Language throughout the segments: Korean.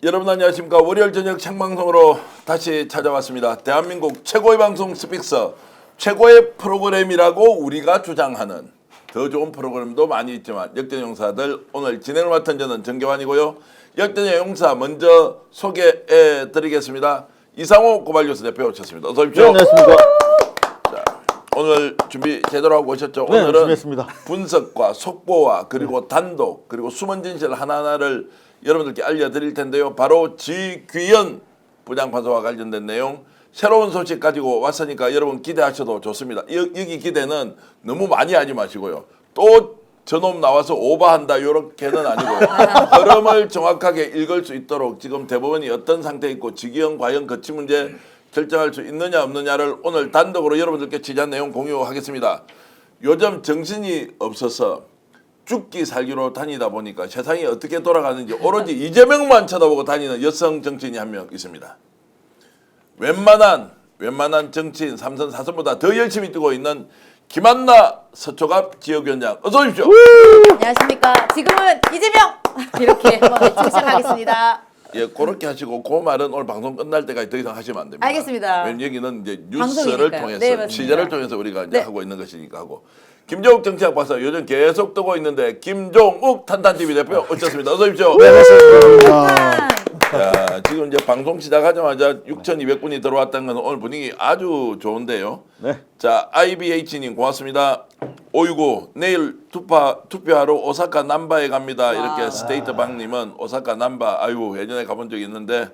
여러분 안녕하십니까. 월요일 저녁 생방송으로 다시 찾아왔습니다. 대한민국 최고의 방송 스픽서, 최고의 프로그램이라고 우리가 주장하는 더 좋은 프로그램도 많이 있지만 역전용사들 오늘 진행을 맡은 저는 정교환이고요. 역전용사 먼저 소개해 드리겠습니다. 이상호 고발뉴스 대표 오셨습니다. 어서 오십시오. 네, 안녕하십니까. 자, 오늘 준비 제대로 하고 오셨죠? 네, 오늘은 준비했습니다. 분석과 속보와 그리고 단독 그리고 숨은 진실 하나하나를 여러분들께 알려드릴 텐데요. 바로 지귀현 부장판사와 관련된 내용 새로운 소식 가지고 왔으니까 여러분 기대하셔도 좋습니다. 여기 기대는 너무 많이 하지 마시고요. 또 저놈 나와서 오버한다 이렇게는 아니고요. 흐름을 정확하게 읽을 수 있도록 지금 대법원이 어떤 상태에 있고 지귀현 과연 거치 문제 결정할 수 있느냐 없느냐를 오늘 단독으로 여러분들께 취재한 내용 공유하겠습니다. 요즘 정신이 없어서 죽기 살기로 다니다 보니까 세상이 어떻게 돌아가는지 오로지 이재명만 쳐다보고 다니는 여성 정치인이 한 명 있습니다. 웬만한 정치인 3선 4선보다 더 열심히 뛰고 있는 김한나 서초갑 지역위원장 어서 오십시오. 안녕하십니까. 지금은 이재명 이렇게 한번 외치고 시작하겠습니다. 예, 그렇게 하시고 그 말은 오늘 방송 끝날 때까지 더 이상 하시면 안 됩니다. 알겠습니다. 왜냐면 여기는 이제 뉴스를 방송이니까요. 통해서 네, 맞습니다. 취재를 통해서 우리가 이제 네. 하고 있는 것이니까 하고. 김종욱 정치학 박사 요즘 계속 뜨고 있는데 김종욱 탄탄TV 대표 오셨습니다. 어서 오십시오. 네, 반갑습니다. 자, 지금 이제 방송 시작하자마자 6,200분이 들어왔다는 건 오늘 분위기 아주 좋은데요. 네. 자, IBH님 고맙습니다. 569 내일 투표하러 오사카 남바에 갑니다. 이렇게 스테이트 방님은 오사카 남바 아유 예전에 가본 적이 있는데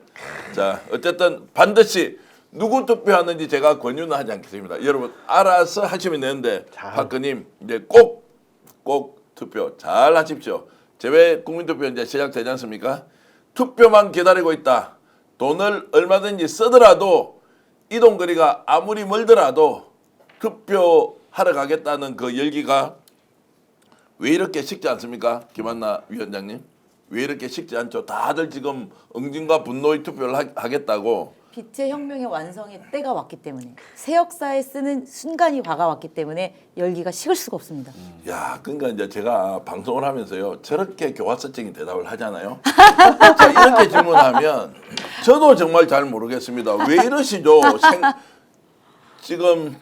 자 어쨌든 반드시 누구 투표하는지 제가 권유는 하지 않겠습니다. 여러분 알아서 하시면 되는데 박근님 이제 꼭 투표 잘 하십시오. 제외 국민투표 이제 시작되지 않습니까? 투표만 기다리고 있다. 돈을 얼마든지 쓰더라도 이동거리가 아무리 멀더라도 투표하러 가겠다는 그 열기가 왜 이렇게 식지 않습니까? 김한나 위원장님. 왜 이렇게 식지 않죠? 다들 지금 응징과 분노의 투표를 하겠다고. 빛의 혁명의 완성의 때가 왔기 때문에 새 역사에 쓰는 순간이 다가왔기 때문에 열기가 식을 수가 없습니다. 야, 그러니까 이제 제가 방송을 하면서요. 저렇게 교과서적인 대답을 하잖아요. 자, 이렇게 질문하면 저도 정말 잘 모르겠습니다. 왜 이러시죠? 지금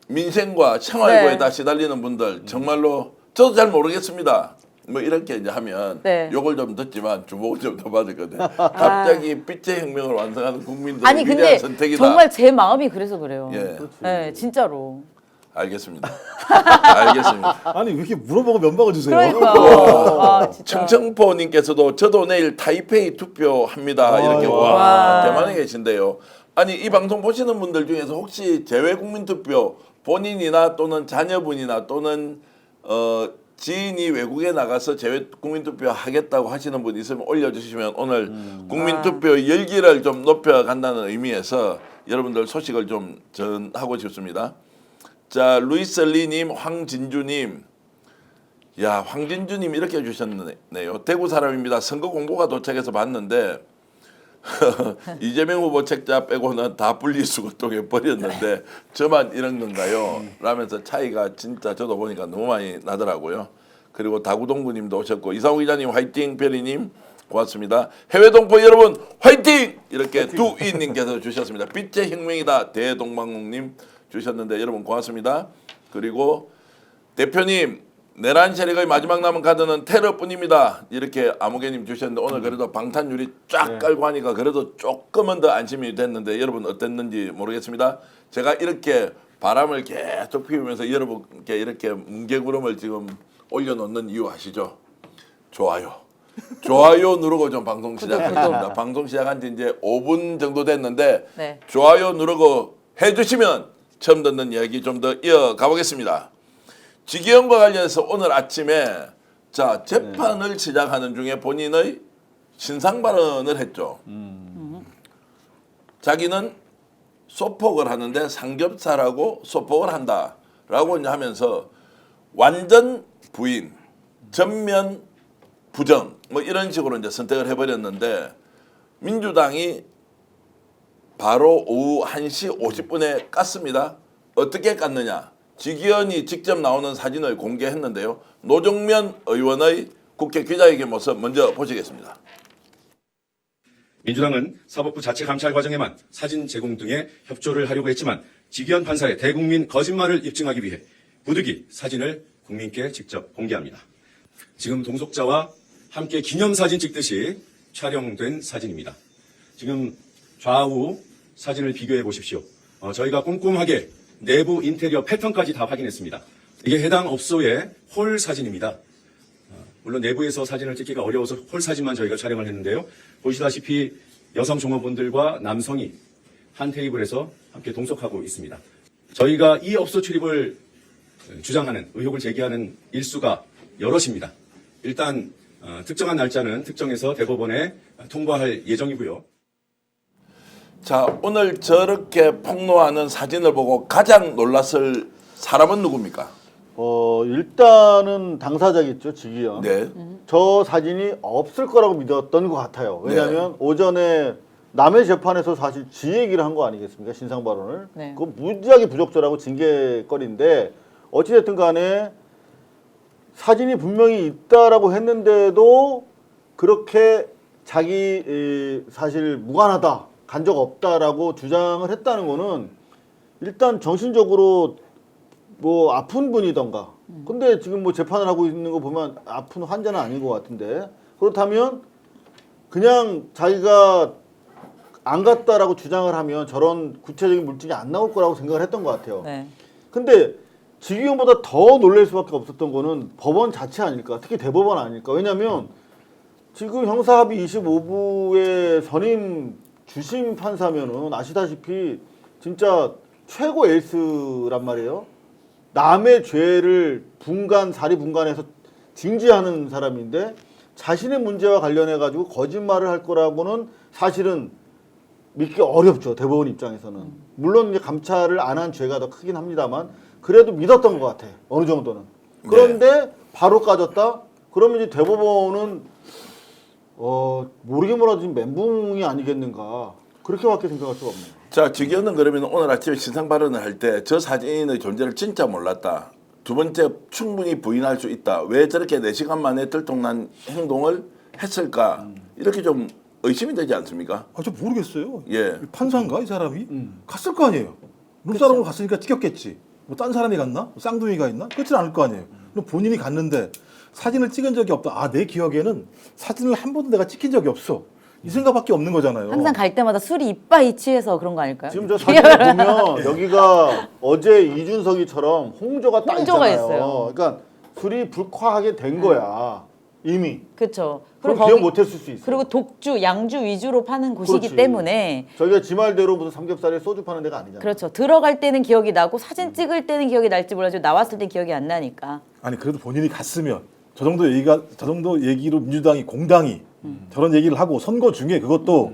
민생과 생활고에다 시달리는 분들 정말로 저도 잘 모르겠습니다. 뭐 이렇게 이제 하면 네. 욕을 좀 듣지만 주목을 좀 더 받을거든요. 갑자기 빛의 혁명을 완성하는 국민들의 아니 위대한 근데 선택이다. 정말 제 마음이 그래서 그래요. 예, 네, 진짜로. 알겠습니다. 알겠습니다. 아니 왜 이렇게 물어보고 면박을 주세요? 그러니까. 아, 진짜. 청청포님께서도 저도 내일 타이페이 투표합니다. 이렇게 와 와. 대만에 계신데요. 아니 이 방송 보시는 분들 중에서 혹시 재외 국민 투표 본인이나 또는 자녀분이나 또는 지인이 외국에 나가서 재외 국민 투표 하겠다고 하시는 분 있으면 올려주시면 오늘 국민 투표 열기를 좀 높여간다는 의미에서 여러분들 소식을 좀 전하고 싶습니다. 자, 루이스 리님, 황진주님. 야, 황진주님 이렇게 해주셨네요. 대구 사람입니다. 선거 공보가 도착해서 봤는데 이재명 후보 책자 빼고는 다 분리수거통에 버렸는데 저만 이런 건가요? 라면서 차이가 진짜 저도 보니까 너무 많이 나더라고요. 그리고 다구동구님도 오셨고 이상호 기자님 화이팅, 별이님 고맙습니다. 해외 동포 여러분 화이팅! 이렇게 두이님께서 주셨습니다. 빛의 혁명이다 대동방국님 주셨는데 여러분 고맙습니다. 그리고 대표님 내란 세력의 마지막 남은 카드는 테러뿐입니다. 이렇게 아무개님 주셨는데 오늘 그래도 방탄유리 쫙 깔고 하니까 그래도 조금은 더 안심이 됐는데 여러분 어땠는지 모르겠습니다. 제가 이렇게 바람을 계속 피우면서 여러분께 이렇게 뭉게구름을 지금 올려놓는 이유 아시죠? 좋아요. 좋아요 누르고 좀 방송 시작하겠습니다. 방송 시작한 지 이제 5분 정도 됐는데 네. 좋아요 누르고 해주시면 처음 듣는 이야기 좀 더 이어가 보겠습니다. 지기현과 관련해서 오늘 아침에 자 재판을 시작하는 중에 본인의 신상 발언을 했죠. 자기는 소폭을 하는데 삼겹살하고 소폭을 한다라고 이제 하면서 완전 부인, 전면 부정 뭐 이런 식으로 이제 선택을 해버렸는데 민주당이 바로 오후 1시 50분에 깠습니다. 어떻게 깠느냐? 지기현이 직접 나오는 사진을 공개했는데요. 노정면 의원의 국회 기자회견 모습 먼저 보시겠습니다. 민주당은 사법부 자체 감찰 과정에만 사진 제공 등의 협조를 하려고 했지만 지기현 판사의 대국민 거짓말을 입증하기 위해 부득이 사진을 국민께 직접 공개합니다. 지금 동석자와 함께 기념사진 찍듯이 촬영된 사진입니다. 지금 좌우 사진을 비교해 보십시오. 저희가 꼼꼼하게 내부 인테리어 패턴까지 다 확인했습니다. 이게 해당 업소의 홀 사진입니다. 물론 내부에서 사진을 찍기가 어려워서 홀 사진만 저희가 촬영을 했는데요. 보시다시피 여성 종업원들과 남성이 한 테이블에서 함께 동석하고 있습니다. 저희가 이 업소 출입을 주장하는 의혹을 제기하는 일수가 여럿입니다. 일단 특정한 날짜는 특정해서 대법원에 통보할 예정이고요. 자, 오늘 저렇게 폭로하는 사진을 보고 가장 놀랐을 사람은 누굽니까? 일단은 당사자겠죠, 지기현. 네. 저 사진이 없을 거라고 믿었던 것 같아요. 왜냐하면 오전에 남의 재판에서 사실 지 얘기를 한 거 아니겠습니까? 신상 발언을. 네. 그거 무지하게 부적절하고 징계거리인데 어찌됐든 간에 사진이 분명히 있다라고 했는데도 그렇게 자기 사실 무관하다, 간 적 없다라고 주장을 했다는 거는 일단 정신적으로 뭐 아픈 분이던가. 근데 지금 뭐 재판을 하고 있는 거 보면 아픈 환자는 아닌 것 같은데 그렇다면 그냥 자기가 안 갔다라고 주장을 하면 저런 구체적인 물증이 안 나올 거라고 생각을 했던 것 같아요. 네. 근데 지기현보다 더 놀랄 수밖에 없었던 거는 법원 자체 아닐까, 특히 대법원 아닐까. 왜냐하면 지금 형사합의 25부의 선임 주심 판사면은 아시다시피 진짜 최고 에이스란 말이에요. 남의 죄를 사리 분간해서 징지하는 사람인데 자신의 문제와 관련해 가지고 거짓말을 할 거라고는 사실은 믿기 어렵죠, 대법원 입장에서는. 물론 이제 감찰을 안 한 죄가 더 크긴 합니다만 그래도 믿었던 것 같아, 어느 정도는. 그런데 바로 까졌다? 그러면 이제 대법원은 모르게 뭐라도 지금 멘붕이 아니겠는가, 그렇게밖에 생각할 수가 없네요. 자, 지기현은 그러면 오늘 아침에 신상 발언을 할 때 저 사진의 존재를 진짜 몰랐다. 두 번째, 충분히 부인할 수 있다. 왜 저렇게 4시간 만에 들통난 행동을 했을까? 이렇게 좀 의심이 되지 않습니까? 저 모르겠어요. 예. 판사인가 이 사람이 갔을 거 아니에요. 룸사롱으로 갔으니까 찍혔겠지. 뭐 딴 사람이 갔나? 뭐 쌍둥이가 있나? 그렇지 않을 거 아니에요. 그럼 본인이 갔는데 사진을 찍은 적이 없다. 내 기억에는 사진을 한 번도 내가 찍힌 적이 없어. 이 생각밖에 없는 거잖아요. 항상 갈 때마다 술이 이빠이 취해서 그런 거 아닐까요? 지금 저 사진을 보면 여기가 어제 이준석이처럼 홍조가 딱 홍조가 있잖아요. 있어요. 그러니까 술이 불쾌하게 된 거야, 이미. 그렇죠. 그럼 거기- 기억 못했을 수 있어요. 그리고 독주, 양주 위주로 파는 곳이기 그렇지. 때문에 저희가 지 말대로 무슨 삼겹살에 소주 파는 데가 아니잖아요. 그렇죠. 들어갈 때는 기억이 나고 사진 찍을 때는 기억이 날지 몰라도 나왔을 때 기억이 안 나니까. 아니 그래도 본인이 갔으면 저 정도 얘기로 민주당이 공당이 저런 얘기를 하고 선거 중에 그것도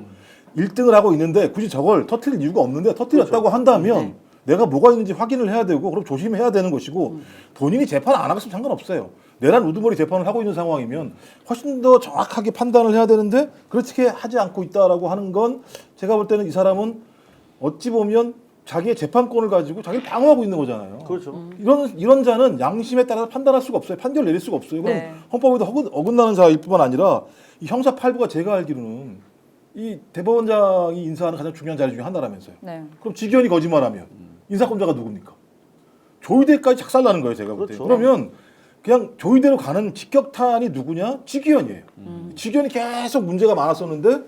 1등을 하고 있는데 굳이 저걸 터뜨릴 이유가 없는데 터뜨렸다고 그렇죠. 한다면 내가 뭐가 있는지 확인을 해야 되고 그럼 조심해야 되는 것이고 본인이 재판 안 하겠으면 상관없어요. 내란 우두머리 재판을 하고 있는 상황이면 훨씬 더 정확하게 판단을 해야 되는데 그렇게 하지 않고 있다라고 하는 건 제가 볼 때는 이 사람은 어찌 보면 자기의 재판권을 가지고 자기를 방어하고 있는 거잖아요. 그렇죠. 이런 자는 양심에 따라서 판단할 수가 없어요. 판결 내릴 수가 없어요. 그럼 네. 헌법에도 어긋나는 자일 뿐만 아니라 이 형사 8부가 제가 알기로는 이 대법원장이 인사하는 가장 중요한 자리 중에 하나라면서요. 네. 그럼 지기현이 거짓말하면 인사권자가 누굽니까? 조의대까지 작살나는 거예요, 제가 볼 때. 그렇죠. 그러면 그냥 조의대로 가는 직격탄이 누구냐? 지기현이에요. 지기현이 계속 문제가 많았었는데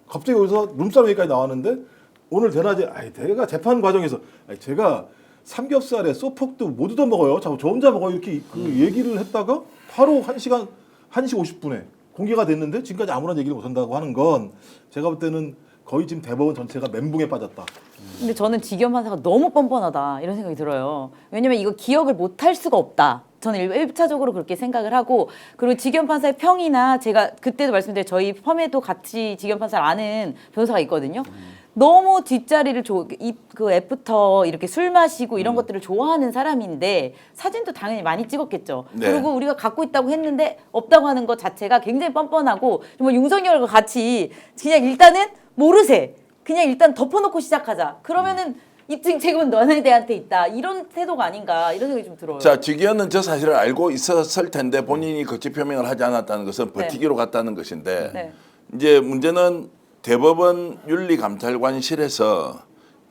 갑자기 여기서 룸싸움 얘기까지 나왔는데 오늘 대낮에 내가 재판 과정에서 제가 삼겹살에 소폭도 못 얻어 먹어요. 저 혼자 먹어요. 이렇게 그 얘기를 했다가 바로 1시 50분에 공개가 됐는데 지금까지 아무런 얘기를 못 한다고 하는 건 제가 볼 때는 거의 지금 대법원 전체가 멘붕에 빠졌다. 근데 저는 지기현 판사가 너무 뻔뻔하다 이런 생각이 들어요. 왜냐면 이거 기억을 못 할 수가 없다. 저는 1차적으로 그렇게 생각을 하고 그리고 지기현 판사의 평이나 제가 그때도 말씀드린 저희 펌에도 같이 지기현 판사를 아는 변호사가 있거든요. 너무 뒷자리를 그 애프터 이렇게 술 마시고 이런 것들을 좋아하는 사람인데 사진도 당연히 많이 찍었겠죠. 네. 그리고 우리가 갖고 있다고 했는데 없다고 하는 것 자체가 굉장히 뻔뻔하고 정말 윤석열과 같이 그냥 일단은 모르세. 그냥 일단 덮어놓고 시작하자. 그러면은 입증 책임은 너네들한테 있다. 이런 태도가 아닌가 이런 생각이 좀 들어요. 자, 지기현은 저 사실을 알고 있었을 텐데 본인이 거치 표명을 하지 않았다는 것은 버티기로 갔다는 것인데 네. 이제 문제는 대법원 윤리감찰관실에서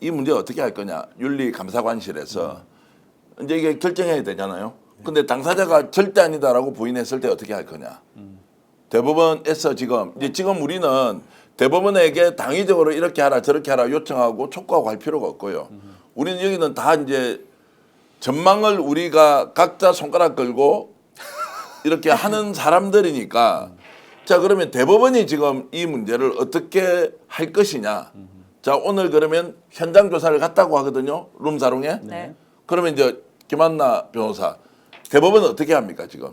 이 문제 어떻게 할 거냐? 윤리감사관실에서 이제 이게 결정해야 되잖아요. 근데 당사자가 절대 아니다라고 부인했을 때 어떻게 할 거냐? 대법원에서 지금 우리는 대법원에게 당위적으로 이렇게 하라 저렇게 하라 요청하고 촉구하고 할 필요가 없고요. 우리는 여기는 다 이제 전망을 우리가 각자 손가락 걸고 이렇게 하는 사람들이니까 자 그러면 대법원이 지금 이 문제를 어떻게 할 것이냐. 자 오늘 그러면 현장 조사를 갔다고 하거든요. 룸사롱에. 네. 그러면 이제 김한나 변호사 대법원은 어떻게 합니까 지금?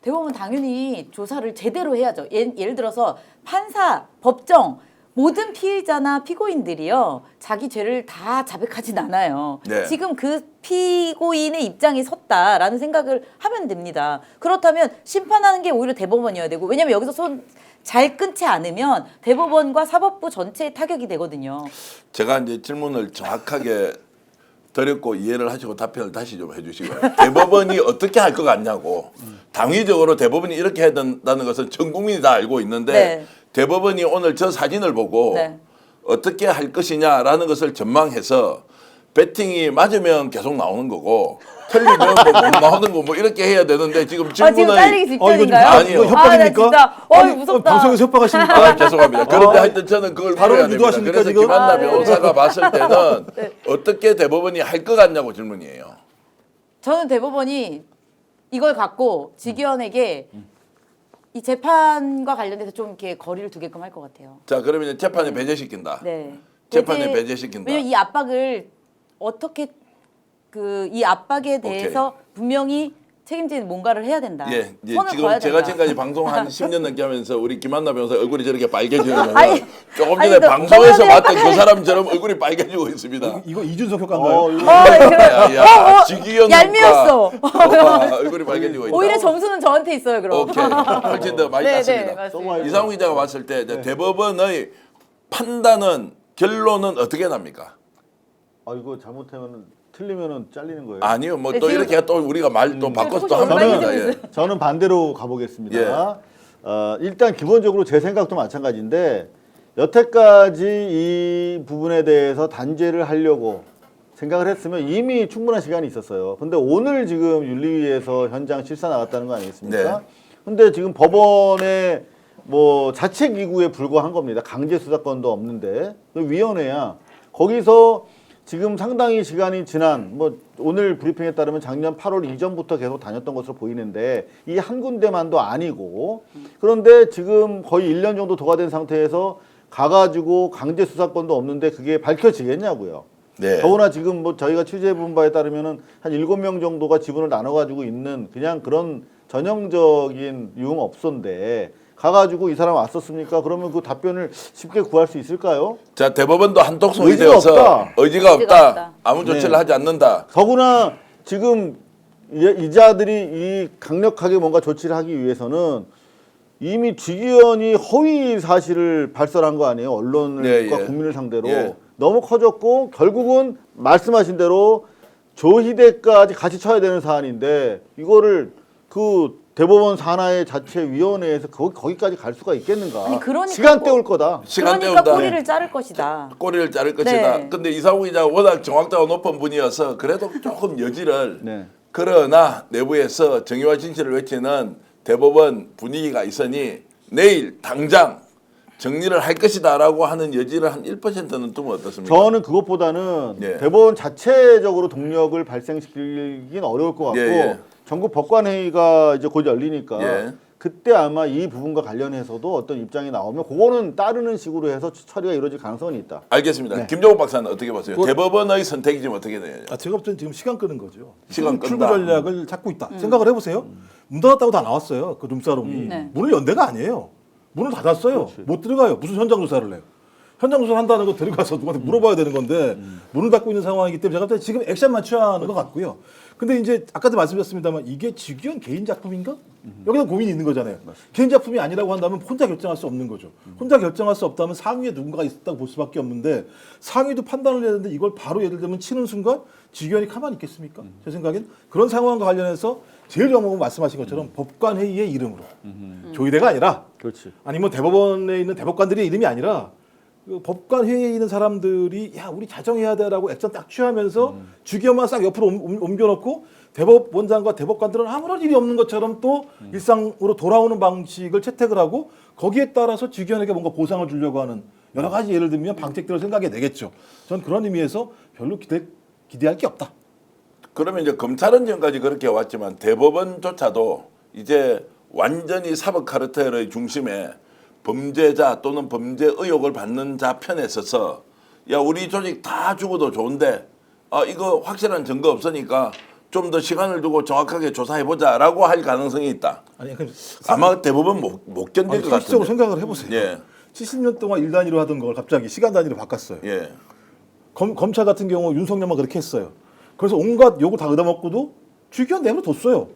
대법원 당연히 조사를 제대로 해야죠. 예를 들어서 판사, 법정 모든 피의자나 피고인들이요 자기 죄를 다 자백하진 않아요. 네. 지금 그 피고인의 입장에 섰다라는 생각을 하면 됩니다. 그렇다면 심판하는 게 오히려 대법원이어야 되고 왜냐하면 여기서 손 잘 끊지 않으면 대법원과 사법부 전체에 타격이 되거든요. 제가 이제 질문을 정확하게 드렸고 이해를 하시고 답변을 다시 좀 해주시고요. 대법원이 어떻게 할 것 같냐고. 당위적으로 대법원이 이렇게 해야 된다는 것은 전 국민이 다 알고 있는데 네. 대법원이 오늘 저 사진을 보고 네. 어떻게 할 것이냐라는 것을 전망해서 배팅이 맞으면 계속 나오는 거고 틀리면 뭐 못 나오는 거 뭐 이렇게 해야 되는데 지금 지금 질문을 잘리기 직전인가요? 아니요. 이거 협박입니까? 나 진짜 무섭다. 방송에서 협박하십니까? 아, 죄송합니다. 그런데 하여튼 저는 그걸 바로 물어야 됩니다. 유도하십니까, 그래서 지금? 김한나 네. 변호사가 봤을 때는 어떻게 대법원이 할 것 같냐고 질문이에요. 저는 대법원이 이걸 갖고 직위원에게 이 재판과 관련돼서 좀 이렇게 거리를 두게끔 할 것 같아요. 자 그러면 이제 재판에 배제시킨다. 네. 재판에 배제시킨다. 왜냐면 이 압박을 어떻게 이 압박에 대해서 분명히 책임지는 뭔가를 해야 된다. 예, 이제 선을 지금 그어야 제가 된다. 지금까지 방송 한 10년 넘게 하면서 우리 김한나 변호사 얼굴이 저렇게 빨개지는 건 아니, 조금 아니, 전에 너- 방송에서 너무 봤던 그 사람처럼 얼굴이 빨개지고 있습니다. 이거 이준석 효과인가요? 야, 지기현 얄미웠어. 얼굴이 빨개지고 있다. 오히려 점수는 저한테 있어요, 그럼. 오케이, 훨씬 더 많이 네, 땄습니다. 네, 맞습니다. 이상훈 기자가 봤을 때 이제 대법원의 판단은 결론은 어떻게 납니까? 아 이거 잘못하면 틀리면은 잘리는 거예요. 아니요, 뭐 네, 또 지금- 이렇게 또 우리가 말 또 바꿔서 또 혹시 하면 얼마나 됩니다. 예. 해주고 저는 반대로 가보겠습니다. 예. 일단 기본적으로 제 생각도 마찬가지인데 여태까지 이 부분에 대해서 단죄를 하려고 생각을 했으면 이미 충분한 시간이 있었어요. 근데 오늘 지금 윤리위에서 현장 실사 나갔다는 거 아니겠습니까? 네. 근데 지금 법원의 뭐 자체 기구에 불과한 겁니다. 강제 수사권도 없는데 그 위원회야. 거기서 지금 상당히 시간이 지난 뭐 오늘 브리핑에 따르면 작년 8월 이전부터 계속 다녔던 것으로 보이는데 이 한 군데만도 아니고 그런데 지금 거의 1년 정도 도가 된 상태에서 가가지고 강제 수사권도 없는데 그게 밝혀지겠냐고요. 네. 더구나 지금 뭐 저희가 취재해본 바에 따르면은 한 7명 정도가 지분을 나눠가지고 있는 그냥 그런 전형적인 유흥업소인데 가가지고 이 사람 왔었습니까? 그러면 그 답변을 쉽게 구할 수 있을까요? 자 대법원도 한독속이 의지가 되어서 없다. 의지가 의지가 없다. 없다. 아무 조치를 네. 하지 않는다. 더구나 지금 이 자들이 이 강력하게 뭔가 조치를 하기 위해서는 이미 지기현이 허위 사실을 발설한 거 아니에요? 언론과 예, 예. 국민을 상대로 예. 너무 커졌고 결국은 말씀하신 대로 조희대까지 같이 쳐야 되는 사안인데 이거를 그 대법원 산하의 자체 위원회에서 거기까지 갈 수가 있겠는가? 아니, 그러니까 시간 꼭- 때울 거다. 시간 그러니까 때운다. 꼬리를 자를 것이다. 꼬리를 자를 것이다. 네. 근데 이상우 기자가 워낙 정확도가 높은 분이어서 그래도 조금 여지를 네. 그러나 내부에서 정의와 진실을 외치는 대법원 분위기가 있으니 내일 당장 정리를 할 것이다라고 하는 여지를 한 1%는 두면 어떻습니까? 저는 그것보다는 예. 대법원 자체적으로 동력을 발생시키긴 어려울 것 같고 예, 예. 전국 법관회의가 이제 곧 열리니까 예. 그때 아마 이 부분과 관련해서도 어떤 입장이 나오면 그거는 따르는 식으로 해서 처리가 이루어질 가능성은 있다. 알겠습니다. 네. 김종욱 박사는 어떻게 보세요? 그- 대법원의 선택이 지금 어떻게 되냐? 제가 볼 때는 지금 시간 끄는 거죠. 시간 출구 끈다. 전략을 찾고 있다. 생각을 해보세요. 문 닫았다고 다 나왔어요. 그 룸사롱이. 네. 문을 연 데가 아니에요. 문을 닫았어요. 못 들어가요. 무슨 현장 조사를 해요. 현장 조사를 한다는 거 들어가서 누구한테 물어봐야 되는 건데 문을 닫고 있는 상황이기 때문에 제가 볼 때 지금 액션만 취하는 것 같고요. 근데 이제 아까도 말씀드렸습니다만 이게 지기현 개인 작품인가? 여기서 고민이 있는 거잖아요. 개인 작품이 아니라고 한다면 혼자 결정할 수 없는 거죠. 혼자 결정할 수 없다면 상위에 누군가가 있었다고 볼 수밖에 없는데 상위도 판단을 해야 되는데 이걸 바로 예를 들면 치는 순간 지기현이 가만히 있겠습니까? 제 생각엔 그런 상황과 관련해서 제일 정확하고 말씀하신 것처럼 법관회의의 이름으로 조희대가 아니라 그렇지. 아니면 대법원에 있는 대법관들의 이름이 아니라 그 법관 회의에 있는 사람들이 야 우리 자정해야 돼라고 액션 딱 취하면서 주기현만 싹 옆으로 옮겨놓고 대법원장과 대법관들은 아무런 일이 없는 것처럼 또 일상으로 돌아오는 방식을 채택을 하고 거기에 따라서 주기현에게 뭔가 보상을 주려고 하는 여러 가지 예를 들면 방책들을 생각해 내겠죠. 전 그런 의미에서 별로 기대할 게 없다. 그러면 이제 검찰은 지금까지 그렇게 왔지만 대법원조차도 이제 완전히 사법 카르텔의 중심에 범죄자 또는 범죄 의혹을 받는 자 편에 서서 야 우리 조직 다 죽어도 좋은데 이거 확실한 증거 없으니까 좀 더 시간을 두고 정확하게 조사해보자라고 할 가능성이 있다. 아니 아마 대법원 못 견딜 것 상식적으로 같은데. 생각을 해보세요. 예. 70년 동안 일 단위로 하던 걸 갑자기 시간 단위로 바꿨어요. 예. 검찰 같은 경우 윤석열만 그렇게 했어요. 그래서 온갖 욕을 다 얻어먹고도 주기현 내버려뒀어요.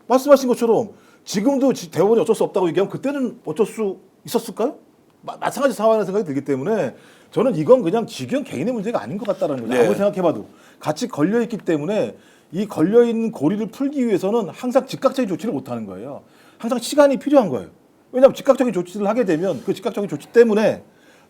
말씀하신 것처럼 지금도 대법원이 어쩔 수 없다고 얘기하면 그때는 어쩔 수 있었을까요? 마찬가지 상황이라는 생각이 들기 때문에 저는 이건 그냥 주기현 개인의 문제가 아닌 것 같다는 거죠. 네. 아무리 생각해봐도 같이 걸려있기 때문에 이 걸려있는 고리를 풀기 위해서는 항상 즉각적인 조치를 못하는 거예요. 항상 시간이 필요한 거예요. 왜냐하면 즉각적인 조치를 하게 되면 그 즉각적인 조치 때문에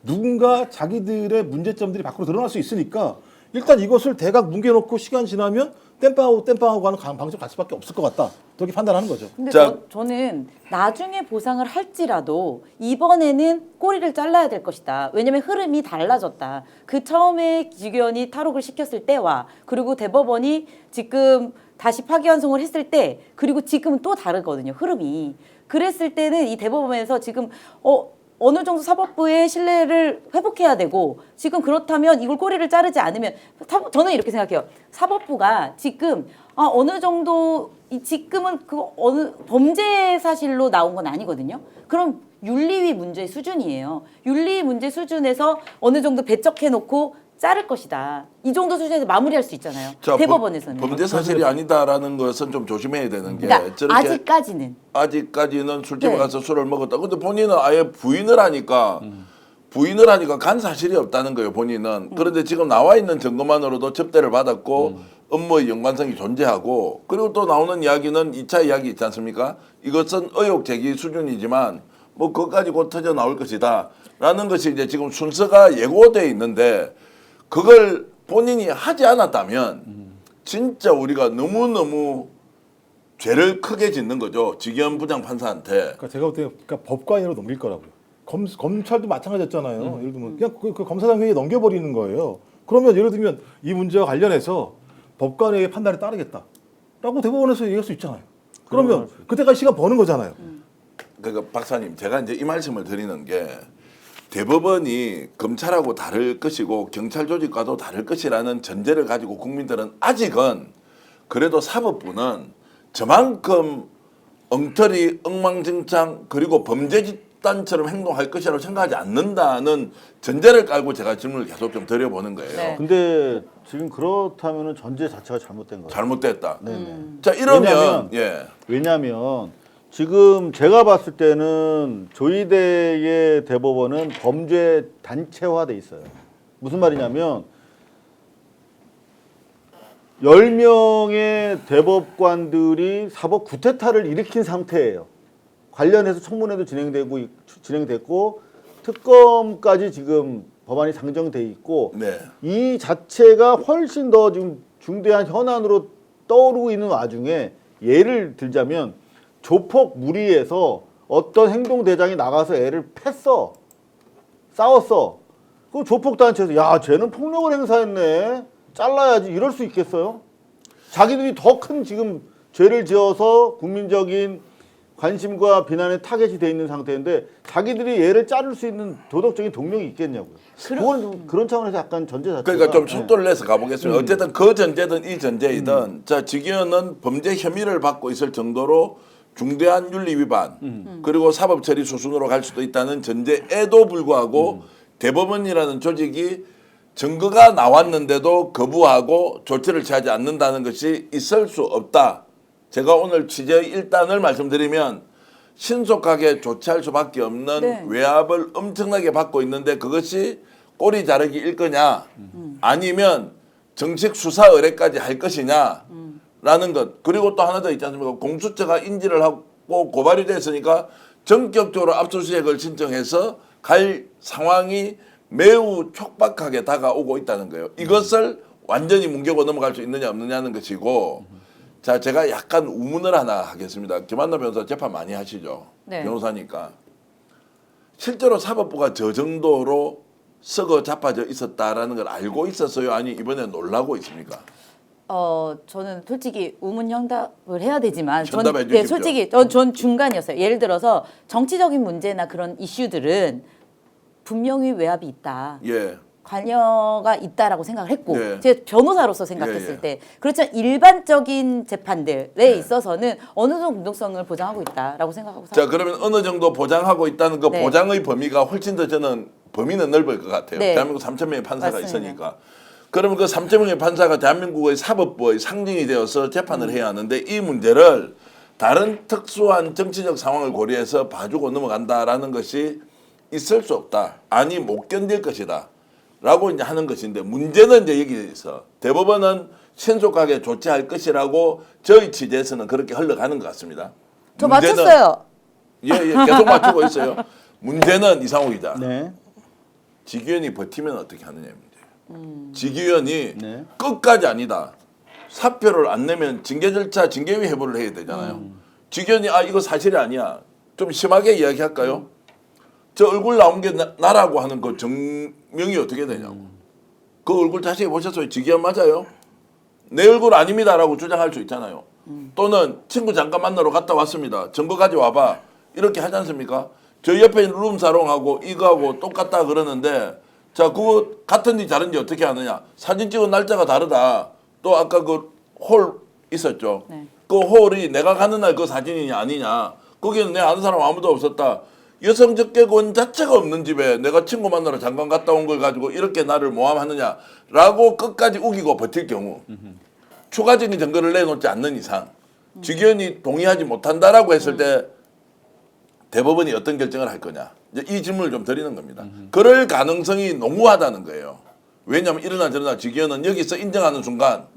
누군가 자기들의 문제점들이 밖으로 드러날 수 있으니까 일단 이것을 대각 뭉개놓고 시간 지나면 땜빵하고 가는 방식 갈 수밖에 없을 것 같다. 그렇게 판단하는 거죠. 근데 자. 저는 나중에 보상을 할지라도 이번에는 꼬리를 잘라야 될 것이다. 왜냐면 흐름이 달라졌다. 그 처음에 주기현이 탈옥을 시켰을 때와 그리고 대법원이 지금 다시 파기환송을 했을 때 그리고 지금은 또 다르거든요. 흐름이. 그랬을 때는 이 대법원에서 지금 어느 정도 사법부의 신뢰를 회복해야 되고 지금 그렇다면 이걸 꼬리를 자르지 않으면 저는 이렇게 생각해요. 사법부가 지금 어느 정도 지금은 그 어느 범죄 사실로 나온 건 아니거든요. 그럼 윤리위 문제 수준이에요. 윤리위 문제 수준에서 어느 정도 배척해 놓고 자를 것이다. 이 정도 수준에서 마무리할 수 있잖아요. 자, 대법원에서는. 범죄 사실이 아니다라는 것은 좀 조심해야 되는 게 그러니까 저렇게 아직까지는 술집에 네. 가서 술을 먹었다. 근데 본인은 아예 부인을 하니까 간 사실이 없다는 거예요. 본인은. 그런데 지금 나와 있는 증거만으로도 접대를 받았고 업무의 연관성이 존재하고 그리고 또 나오는 이야기는 2차 이야기 있지 않습니까? 이것은 의혹 제기 수준이지만 뭐 그것까지 곧 터져 나올 것이다. 라는 것이 이제 지금 순서가 예고되어 있는데 그걸 본인이 하지 않았다면 진짜 우리가 너무너무 죄를 크게 짓는 거죠. 지기현 부장판사한테. 그러니까 제가 볼 때 법관으로 넘길 거라고요. 검찰도 마찬가지였잖아요. 예를 들면 그냥 그 검사장 회의에 넘겨버리는 거예요. 그러면 예를 들면 이 문제와 관련해서 법관의 판단에 따르겠다라고 대법원에서 얘기할 수 있잖아요. 그러면 그때까지 시간 버는 거잖아요. 그러니까 박사님 제가 이제 이 말씀을 드리는 게 대법원이 검찰하고 다를 것이고 경찰 조직과도 다를 것이라는 전제를 가지고 국민들은 아직은 그래도 사법부는 저만큼 엉터리 엉망진창 그리고 범죄 집단처럼 행동할 것이라고 생각하지 않는다는 전제를 깔고 제가 질문을 계속 좀 드려보는 거예요. 네. 근데 지금 그렇다면은 전제 자체가 잘못된 거예요. 잘못됐다. 네네. 자 이러면 왜냐면- 왜냐하면 지금 제가 봤을 때는 조희대의 대법원은 범죄 단체화돼 있어요. 무슨 말이냐면 10명의 대법관들이 사법 구태타를 일으킨 상태예요. 관련해서 청문회도 진행됐고 특검까지 지금 법안이 상정돼 있고 네. 이 자체가 훨씬 더 지금 중대한 현안으로 떠오르고 있는 와중에 예를 들자면 조폭 무리에서 어떤 행동대장이 나가서 애를 팼어. 싸웠어. 그 조폭 단체에서 야 쟤는 폭력을 행사했네. 잘라야지 이럴 수 있겠어요? 자기들이 더 큰 지금 죄를 지어서 국민적인 관심과 비난의 타겟이 돼 있는 상태인데 자기들이 얘를 자를 수 있는 도덕적인 동력이 있겠냐고요. 그건 그런 차원에서 약간 전제 자체가 그러니까 좀 속도를 내서 가보겠습니다. 어쨌든 그 전제든 이 전제이든 자 지기현은 범죄 혐의를 받고 있을 정도로 중대한 윤리 위반 그리고 사법 처리 수순으로 갈 수도 있다는 전제에도 불구하고 대법원이라는 조직이 증거가 나왔는데도 거부하고 조치를 취하지 않는다는 것이 있을 수 없다. 제가 오늘 취재의 일단을 말씀드리면 신속하게 조치할 수밖에 없는 네. 외압을 엄청나게 받고 있는데 그것이 꼬리 자르기일 거냐 아니면 정식 수사 의뢰까지 할 것이냐 라는 것. 그리고 또 하나 더 있지 않습니까? 공수처가 인지를 하고 고발이 됐으니까 전격적으로 압수수색을 신청해서 갈 상황이 매우 촉박하게 다가오고 있다는 거예요. 이것을 완전히 뭉개고 넘어갈 수 있느냐 없느냐는 것이고, 자, 제가 약간 우문을 하나 하겠습니다. 김한나 변호사 재판 많이 하시죠. 네. 변호사니까. 실제로 사법부가 저 정도로 썩어 자빠져 있었다라는 걸 알고 있었어요? 아니 이번에 놀라고 있습니까? 저는 솔직히 우문현답을 해야 되지만 현답해 네, 주십시오. 솔직히 전 중간이었어요. 예를 들어서 정치적인 문제나 그런 이슈들은 분명히 외압이 있다. 예. 관여가 있다라고 생각을 했고 네. 제 변호사로서 생각했을 예, 예. 때 그렇지만 일반적인 재판들에 있어서는 어느 정도 공정성을 보장하고 있다라고 생각하고 자, 그러면 어느 정도 보장하고 있다는 그 네. 보장의 범위가 훨씬 더 저는 범위는 넓을 것 같아요. 네. 대한민국 3천 명의 판사가 맞습니다. 있으니까. 그러면 그 3천 명의 판사가 대한민국의 사법부의 상징이 되어서 재판을 해야 하는데 이 문제를 다른 특수한 정치적 상황을 고려해서 봐주고 넘어간다라는 것이 있을 수 없다. 아니 못 견딜 것이다. 라고 이제 하는 것인데 문제는 이제 여기서 대법원은 신속하게 조치할 것이라고 저희 취재에서는 그렇게 흘러가는 것 같습니다. 저 문제는- 맞췄어요. 예, 계속 맞추고 있어요. 문제는 이상호 기자. 네. 지기현이 버티면 어떻게 하느냐의 문제예요. 지기현이 네. 끝까지 아니다. 사표를 안 내면 징계 절차, 징계위 해부를 해야 되잖아요. 지기현이 이거 사실이 아니야. 좀 심하게 이야기할까요? 저 얼굴 나온 게 나라고 하는 그 증명이 어떻게 되냐고. 그 얼굴 자세히 보셨어요? 지기현 맞아요? 내 얼굴 아닙니다라고 주장할 수 있잖아요. 또는 친구 잠깐 만나러 갔다 왔습니다. 증거 가져와봐. 이렇게 하지 않습니까? 저희 옆에 있는 룸사롱하고 이거하고 똑같다 그러는데 자 그거 같은지 다른지 어떻게 하느냐. 사진 찍은 날짜가 다르다. 또 아까 그 홀 있었죠. 네. 그 홀이 내가 가는 날 그 사진이냐 아니냐. 거기는 내 아는 사람 아무도 없었다. 여성 접객원 자체가 없는 집에 내가 친구 만나러 잠깐 갔다 온 걸 가지고 이렇게 나를 모함하느냐라고 끝까지 우기고 버틸 경우 추가적인 증거를 내놓지 않는 이상 지기현이 동의하지 못한다라고 했을 때 대법원이 어떤 결정을 할 거냐. 이제 이 질문을 좀 드리는 겁니다. 그럴 가능성이 농후하다는 거예요. 왜냐하면 이러나 저러나 지기현은 여기서 인정하는 순간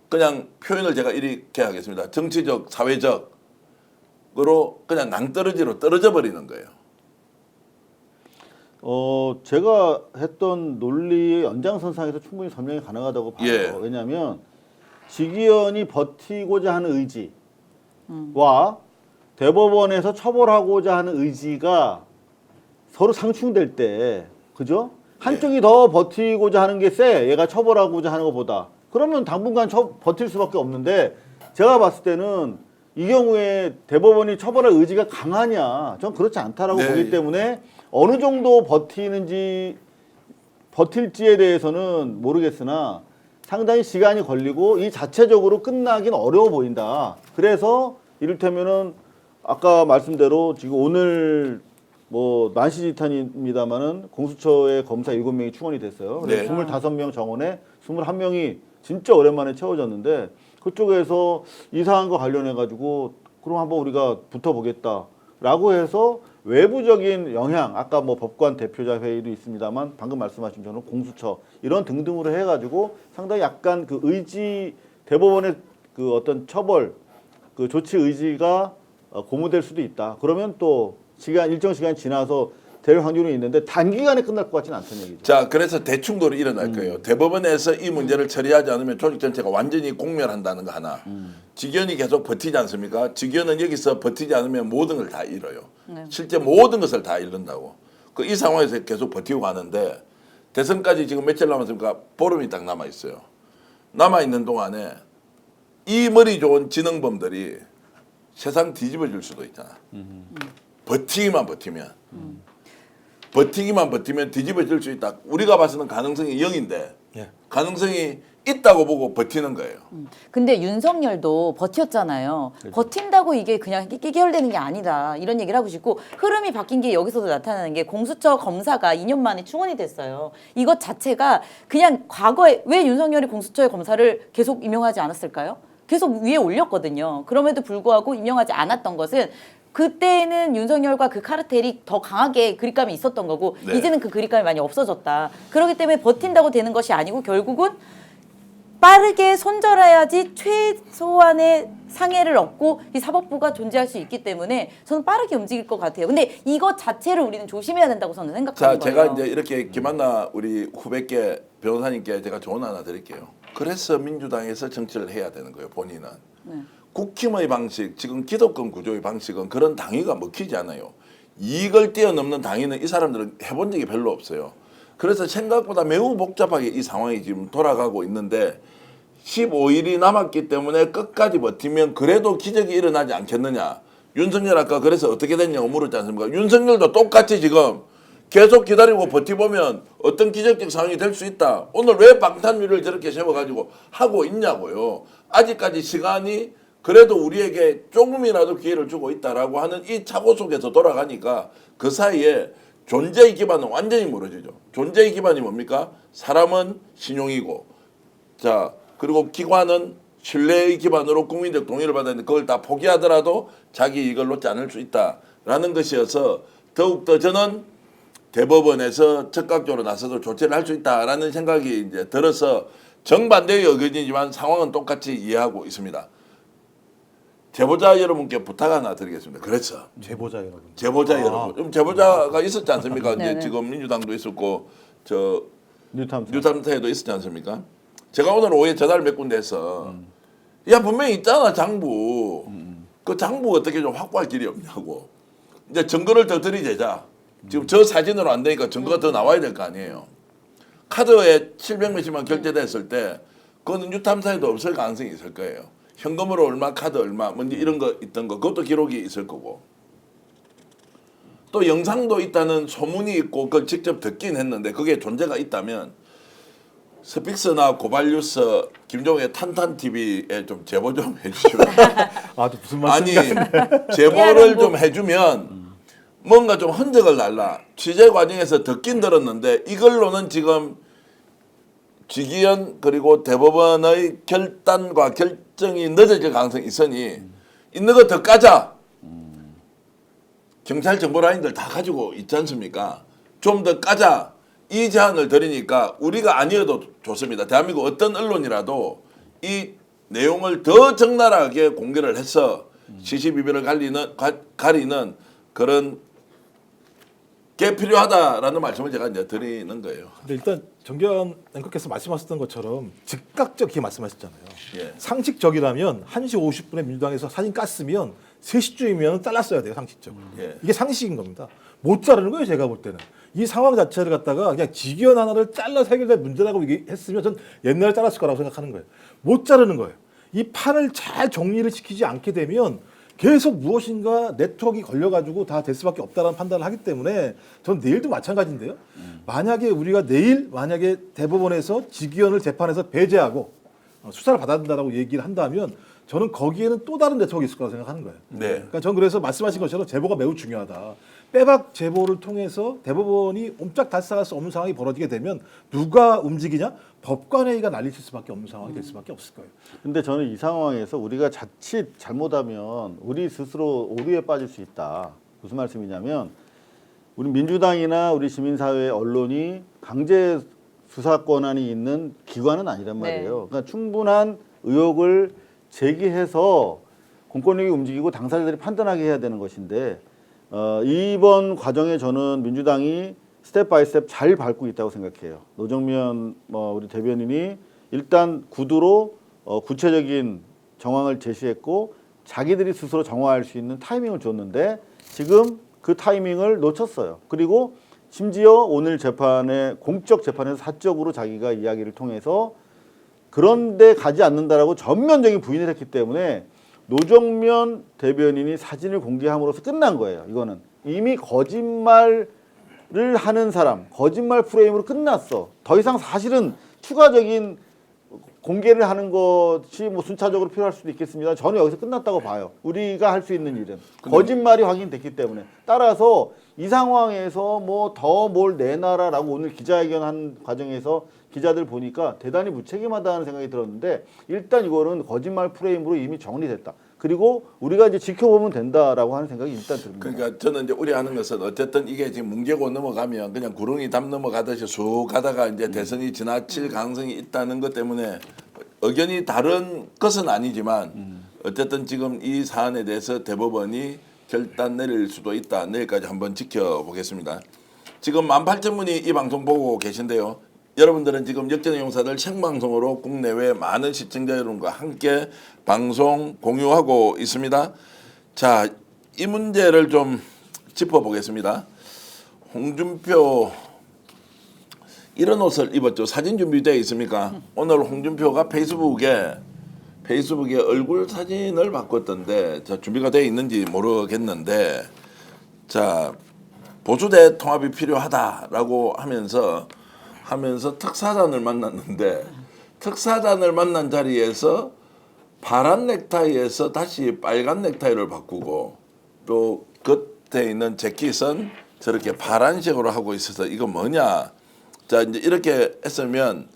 그냥 표현을 제가 이렇게 하겠습니다. 정치적, 사회적으로 그냥 낭떠러지로 떨어져 버리는 거예요. 제가 했던 논리의 연장선상에서 충분히 설명이 가능하다고 봐요. 예. 왜냐하면 지기현이 버티고자 하는 의지와 대법원에서 처벌하고자 하는 의지가 서로 상충될 때, 그죠? 한쪽이 더 버티고자 하는 게 세, 얘가 처벌하고자 하는 것보다. 그러면 당분간 버틸 수밖에 없는데, 제가 봤을 때는 이 경우에 대법원이 처벌할 의지가 강하냐, 전 그렇지 않다라고 네. 보기 때문에 어느 정도 버틸지에 대해서는 모르겠으나 상당히 시간이 걸리고 이 자체적으로 끝나긴 어려워 보인다. 그래서 이를테면은 아까 말씀대로 지금 오늘 뭐 만시지탄입니다만은 공수처의 검사 7명이 충원이 됐어요. 그래서 네. 25명 정원에 21명이 진짜 오랜만에 채워졌는데 그쪽에서 이 사안과 관련해 가지고 그럼 한번 우리가 붙어보겠다라고 해서 외부적인 영향, 아까 뭐 법관 대표자 회의도 있습니다만 방금 말씀하신 저는 공수처 이런 등등으로 해가지고 상당히 약간 그 의지 대법원의 그 어떤 처벌 그 조치 의지가 고무될 수도 있다. 그러면 또 일정 시간 지나서 될 확률이 있는데 단기간에 끝날 것 같지는 않다는 얘기죠. 자, 그래서 대충돌이 일어날 거예요. 대법원에서 이 문제를 처리하지 않으면 조직 전체가 완전히 공멸한다는 거 하나. 직연이 계속 버티지 않습니까? 직연은 여기서 버티지 않으면 모든 걸 다 잃어요. 실제 모든 것을 다 잃는다고. 이 상황에서 계속 버티고 가는데 대선까지 지금 며칠 남았습니까? 보름이 딱 남아 있어요. 남아 있는 동안에 이 머리 좋은 지능범들이 세상 뒤집어질 수도 있잖아. 버티기만 버티면 뒤집어질 수 있다. 우리가 봐서는 가능성이 0인데 예. 가능성이 있다고 보고 버티는 거예요. 근데 윤석열도 버텼잖아요. 버틴다고 이게 그냥 깨결되는 게 아니다. 이런 얘기를 하고 싶고 흐름이 바뀐 게 여기서도 나타나는 게 공수처 검사가 2년 만에 충원이 됐어요. 이것 자체가 그냥 과거에 왜 윤석열이 공수처의 검사를 계속 임명하지 않았을까요? 계속 위에 올렸거든요. 그럼에도 불구하고 임명하지 않았던 것은 그때는 윤석열과 그 카르텔이 더 강하게 그립감이 있었던 거고 네. 이제는 그 그립감이 많이 없어졌다. 그렇기 때문에 버틴다고 되는 것이 아니고 결국은 빠르게 손절해야지 최소한의 상해를 얻고 이 사법부가 존재할 수 있기 때문에 저는 빠르게 움직일 것 같아요. 근데 이것 자체를 우리는 조심해야 된다고 저는 자, 생각하는 제가 거예요. 이제 이렇게 김한나 우리 후배께 변호사님께 제가 조언 하나 드릴게요. 그래서 민주당에서 정치를 해야 되는 거예요. 본인은. 네. 국힘의 방식, 지금 기득권 구조의 방식은 그런 당위가 먹히지 않아요. 이걸 뛰어넘는 당위는 이 사람들은 해본 적이 별로 없어요. 그래서 생각보다 매우 복잡하게 이 상황이 지금 돌아가고 있는데 15일이 남았기 때문에 끝까지 버티면 그래도 기적이 일어나지 않겠느냐. 윤석열 아까 그래서 어떻게 됐냐고 물었지 않습니까? 윤석열도 똑같이 지금 계속 기다리고 버티보면 어떤 기적적 상황이 될 수 있다. 오늘 왜 방탄유리를 저렇게 세워가지고 하고 있냐고요. 아직까지 시간이 그래도 우리에게 조금이라도 기회를 주고 있다라고 하는 이 착오 속에서 돌아가니까 그 사이에 존재의 기반은 완전히 무너지죠. 존재의 기반이 뭡니까? 사람은 신용이고, 자 그리고 기관은 신뢰의 기반으로 국민적 동의를 받아야 되는데 그걸 다 포기하더라도 자기 이익을 놓지 않을 수 있다라는 것이어서 더욱더 저는 대법원에서 적극적으로 나서서 조치를 할 수 있다라는 생각이 이제 들어서 정반대의 의견이지만 상황은 똑같이 이해하고 있습니다. 제보자 여러분께 부탁 하나 드리겠습니다. 그렇죠. 제보자 여러분. 제보자 여러분. 좀 제보자가 있었지 않습니까? 이제 네네. 지금 민주당도 있었고 저 뉴탐사. 뉴탐사에도 있었지 않습니까? 제가 오늘 오후에 전화를 몇 군데 해서 야 분명히 있잖아 장부. 그 장부 어떻게 좀 확보할 길이 없냐고. 이제 증거를 더 들이대자. 지금 저 사진으로 안 되니까 증거가 더 나와야 될 거 아니에요. 카드에 700몇십만 결제됐을 때 그거는 뉴탐사에도 없을 가능성이 있을 거예요. 현금으로 얼마, 카드 얼마, 뭔지 이런 거 있던 거 그것도 기록이 있을 거고. 또 영상도 있다는 소문이 있고 그걸 직접 듣긴 했는데 그게 존재가 있다면 스픽스나 고발뉴스 김종의 탄탄TV에 좀 제보 좀 해주시면 아, 또 무슨 아니 말씀이야? 제보를 좀 해주면 뭔가 좀 흔적을 달라. 취재 과정에서 듣긴 들었는데 이걸로는 지금 지기현 그리고 대법원의 결단과 결정이 늦어질 가능성이 있으니 있는 거 더 까자. 경찰 정보라인들 다 가지고 있지 않습니까? 좀 더 까자. 이 제안을 드리니까 우리가 아니어도 좋습니다. 대한민국 어떤 언론이라도 이 내용을 더 적나라하게 공개를 해서 시시비비를 가리는 그런 게 필요하다라는 말씀을 제가 이제 드리는 거예요. 근데 일단 정기현 앵커께서 말씀하셨던 것처럼 즉각적이게 말씀하셨잖아요. 예. 상식적이라면 1시 50분에 민주당에서 사진 깠으면 3시쯤이면 잘랐어야 돼요, 상식적으로. 예. 이게 상식인 겁니다. 못 자르는 거예요, 제가 볼 때는. 이 상황 자체를 갖다가 그냥 직위원 하나를 잘라서 해결될 문제라고 얘기했으면 전 옛날에 잘랐을 거라고 생각하는 거예요. 못 자르는 거예요. 이 판을 잘 정리를 시키지 않게 되면 계속 무엇인가 네트워크가 걸려가지고 다 될 수밖에 없다라는 판단을 하기 때문에 전 내일도 마찬가지인데요. 만약에 우리가 내일 만약에 대법원에서 직위원을 재판에서 배제하고 수사를 받아야 된다라고 얘기를 한다면 저는 거기에는 또 다른 네트워크가 있을 거라고 생각하는 거예요. 네. 그러니까 전 그래서 말씀하신 것처럼 제보가 매우 중요하다. 빼박 제보를 통해서 대법원이 옴짝달싹할 수 없는 상황이 벌어지게 되면 누가 움직이냐? 법관회의가 날리칠 수밖에 없는 상황이 될 수밖에 없을 거예요. 근데 저는 이 상황에서 우리가 자칫 잘못하면 우리 스스로 오류에 빠질 수 있다. 무슨 말씀이냐면 우리 민주당이나 우리 시민사회 언론이 강제 수사 권한이 있는 기관은 아니란 말이에요. 그러니까 충분한 의혹을 제기해서 공권력이 움직이고 당사자들이 판단하게 해야 되는 것인데 이번 과정에 저는 민주당이 스텝 바이 스텝 잘 밟고 있다고 생각해요. 노정면 우리 대변인이 일단 구두로 구체적인 정황을 제시했고 자기들이 스스로 정화할 수 있는 타이밍을 줬는데 지금 그 타이밍을 놓쳤어요. 그리고 심지어 오늘 재판에 공적 재판에서 사적으로 자기가 이야기를 통해서 그런데 가지 않는다라고 전면적인 부인을 했기 때문에 노정면 대변인이 사진을 공개함으로써 끝난 거예요. 이거는 이미 거짓말을 하는 사람, 거짓말 프레임으로 끝났어. 더 이상 사실은 추가적인 공개를 하는 것이 뭐 순차적으로 필요할 수도 있겠습니다. 저는 여기서 끝났다고 봐요. 우리가 할 수 있는 일은 거짓말이 확인됐기 때문에 따라서 이 상황에서 뭐 더 뭘 내놔라라고 오늘 기자회견한 과정에서 기자들 보니까 대단히 무책임하다는 생각이 들었는데 일단 이거는 거짓말 프레임으로 이미 정리됐다. 그리고 우리가 이제 지켜보면 된다라고 하는 생각이 일단 듭니다. 그러니까 저는 이제 우려하는 것은 어쨌든 이게 지금 뭉개고 넘어가면 그냥 구렁이 담 넘어가듯이 쑥 가다가 이제 대선이 지나칠 가능성이 있다는 것 때문에 의견이 다른 것은 아니지만 어쨌든 지금 이 사안에 대해서 대법원이 결단 내릴 수도 있다. 내일까지 한번 지켜보겠습니다. 지금 18,000분이 이 방송 보고 계신데요. 여러분들은 지금 역전의 용사들 생방송으로 국내외 많은 시청자 여러분과 함께 방송 공유하고 있습니다. 자, 이 문제를 좀 짚어보겠습니다. 홍준표 이런 옷을 입었죠. 사진 준비되어 있습니까? 오늘 홍준표가 페이스북에 얼굴 사진을 바꿨던데 자, 준비가 되어 있는지 모르겠는데 자, 보수대 통합이 필요하다라고 하면서 특사단을 만났는데 특사단을 만난 자리에서 파란 넥타이에서 다시 빨간 넥타이를 바꾸고 또 겉에 있는 재킷은 저렇게 파란색으로 하고 있어서 이거 뭐냐? 자, 이제 이렇게 했으면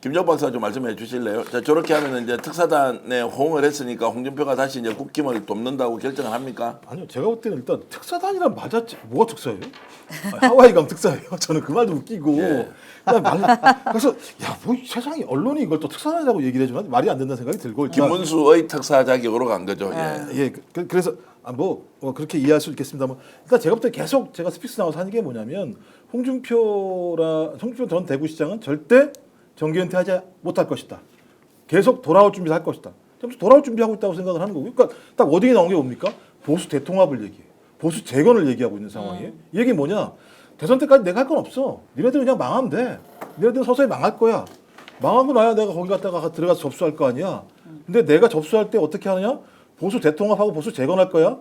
김정 박사 좀 말씀해 주실래요? 자, 저렇게 하면 이제 특사단에 호응을 했으니까 홍준표가 다시 이제 국힘을 돕는다고 결정을 합니까? 아니요, 제가 볼 때는 일단 특사단이란 맞았지. 뭐가 특사예요? 하와이 감 특사예요. 저는 그 말도 웃기고. 예. 그래서 뭐 세상에 언론이 이걸 또 특사단이라고 얘기를 해주면 말이 안 된다는 생각이 들고. 일단 김문수의 특사 자격으로 간 거죠. 예. 예, 그래서 그렇게 이해할 수 있겠습니다만 일단 제가 볼 때 계속 제가 스피스 나와서 하는 게 뭐냐면 홍준표 전 대구시장은 절대 정계 은퇴하지 못할 것이다. 계속 돌아올 준비를 할 것이다. 돌아올 준비하고 있다고 생각을 하는 거고요. 그러니까 딱 워딩이 나온 게 뭡니까? 보수 대통합을 얘기해. 보수 재건을 얘기하고 있는 상황이에요. 이 얘기 뭐냐? 대선 때까지 내가 할 건 없어. 니네들 그냥 망하면 돼. 니네들 서서히 망할 거야. 망하고 나야 내가 거기 갔다가 들어가서 접수할 거 아니야. 근데 내가 접수할 때 어떻게 하느냐? 보수 대통합하고 보수 재건할 거야.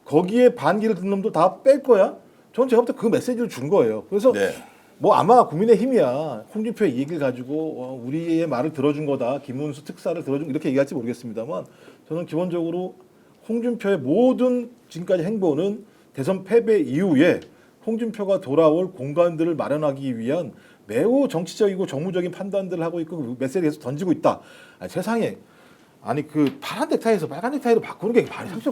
거기에 반기를 듣는 놈도 다 뺄 거야. 저는 제가 볼 때 그 메시지를 준 거예요. 그래서 네. 뭐 아마 국민의힘이야 홍준표의 얘기를 가지고 우리의 말을 들어준 거다. 김문수 특사를 들어준 이렇게 얘기할지 모르겠습니다만 저는 기본적으로 홍준표의 모든 지금까지 행보는 대선 패배 이후에 홍준표가 돌아올 공간들을 마련하기 위한 매우 정치적이고 정무적인 판단들을 하고 있고 그 메시지를 계속 던지고 있다. 아니, 세상에 그 파란 넥타이에서 빨간 넥타이로 바꾸는 게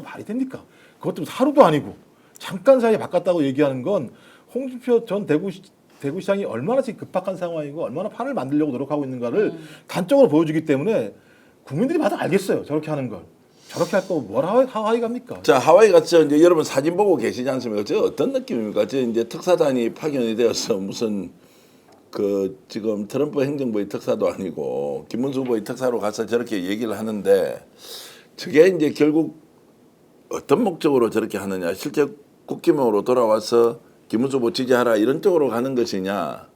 말이 됩니까? 그것도 하루도 아니고 잠깐 사이에 바꿨다고 얘기하는 건 홍준표 전 대구시장이 얼마나 지금 급박한 상황이고 얼마나 판을 만들려고 노력하고 있는가를 단적으로 보여주기 때문에 국민들이 봐도 알겠어요. 저렇게 하는 걸. 저렇게 할 거면 뭐라 하와이 갑니까? 자, 하와이 가서 이제 여러분 사진 보고 계시지 않습니까? 저 어떤 느낌입니까? 저 이제 특사단이 파견이 되어서 무슨 그 지금 트럼프 행정부의 특사도 아니고 김문수 후보의 특사로 가서 저렇게 얘기를 하는데 저게 이제 결국 어떤 목적으로 저렇게 하느냐? 실제 국힘으로 돌아와서 김문수 후보 지지하라 이런 쪽으로 가는 것이냐?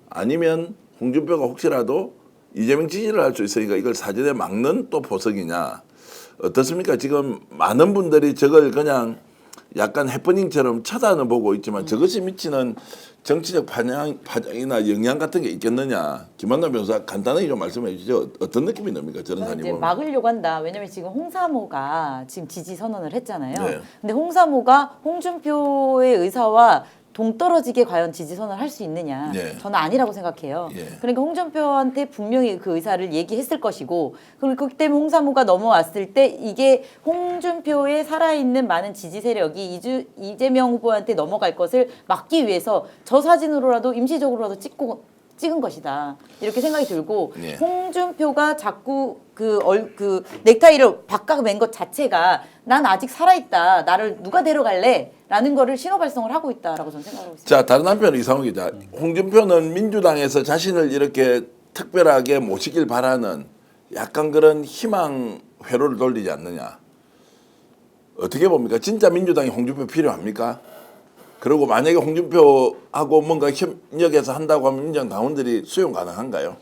아니면 홍준표가 혹시라도 이재명 지지를 할 수 있으니까 이걸 사전에 막는 또 보석이냐? 어떻습니까? 지금 많은 분들이 저걸 그냥 약간 해프닝처럼 쳐다는 보고 있지만 저것이 미치는 정치적 파장이나 영향 같은 게 있겠느냐? 김한나 변호사 간단하게 좀 말씀해 주시죠. 어떤 느낌이 납니까? 저런 저는 사안이 이제 보면. 막으려고 한다. 왜냐면 지금 홍사모가 지금 지지 선언을 했잖아요. 네. 근데 홍사모가 홍준표의 의사와 동떨어지게 과연 지지 선언을 할 수 있느냐? 네. 저는 아니라고 생각해요. 예. 그러니까 홍준표한테 분명히 그 의사를 얘기했을 것이고, 그리고 그렇기 때문에 홍사모가 넘어왔을 때 이게 홍준표의 살아있는 많은 지지 세력이 이재명 후보한테 넘어갈 것을 막기 위해서 저 사진으로라도 임시적으로라도 찍은 것이다. 이렇게 생각이 들고 예. 홍준표가 자꾸 그 넥타이를 바꿔맨 것 자체가 난 아직 살아있다. 나를 누가 데려갈래? 라는 거를 신호 발송을 하고 있다라고 저는 생각하고 있습니다. 자, 다른 한편은 이상호 기자. 홍준표는 민주당에서 자신을 이렇게 특별하게 모시길 바라는 약간 그런 희망 회로를 돌리지 않느냐. 어떻게 봅니까? 진짜 민주당이 홍준표 필요합니까? 그리고 만약에 홍준표하고 뭔가 협력해서 한다고 하면 민주당 당원들이 수용 가능한가요?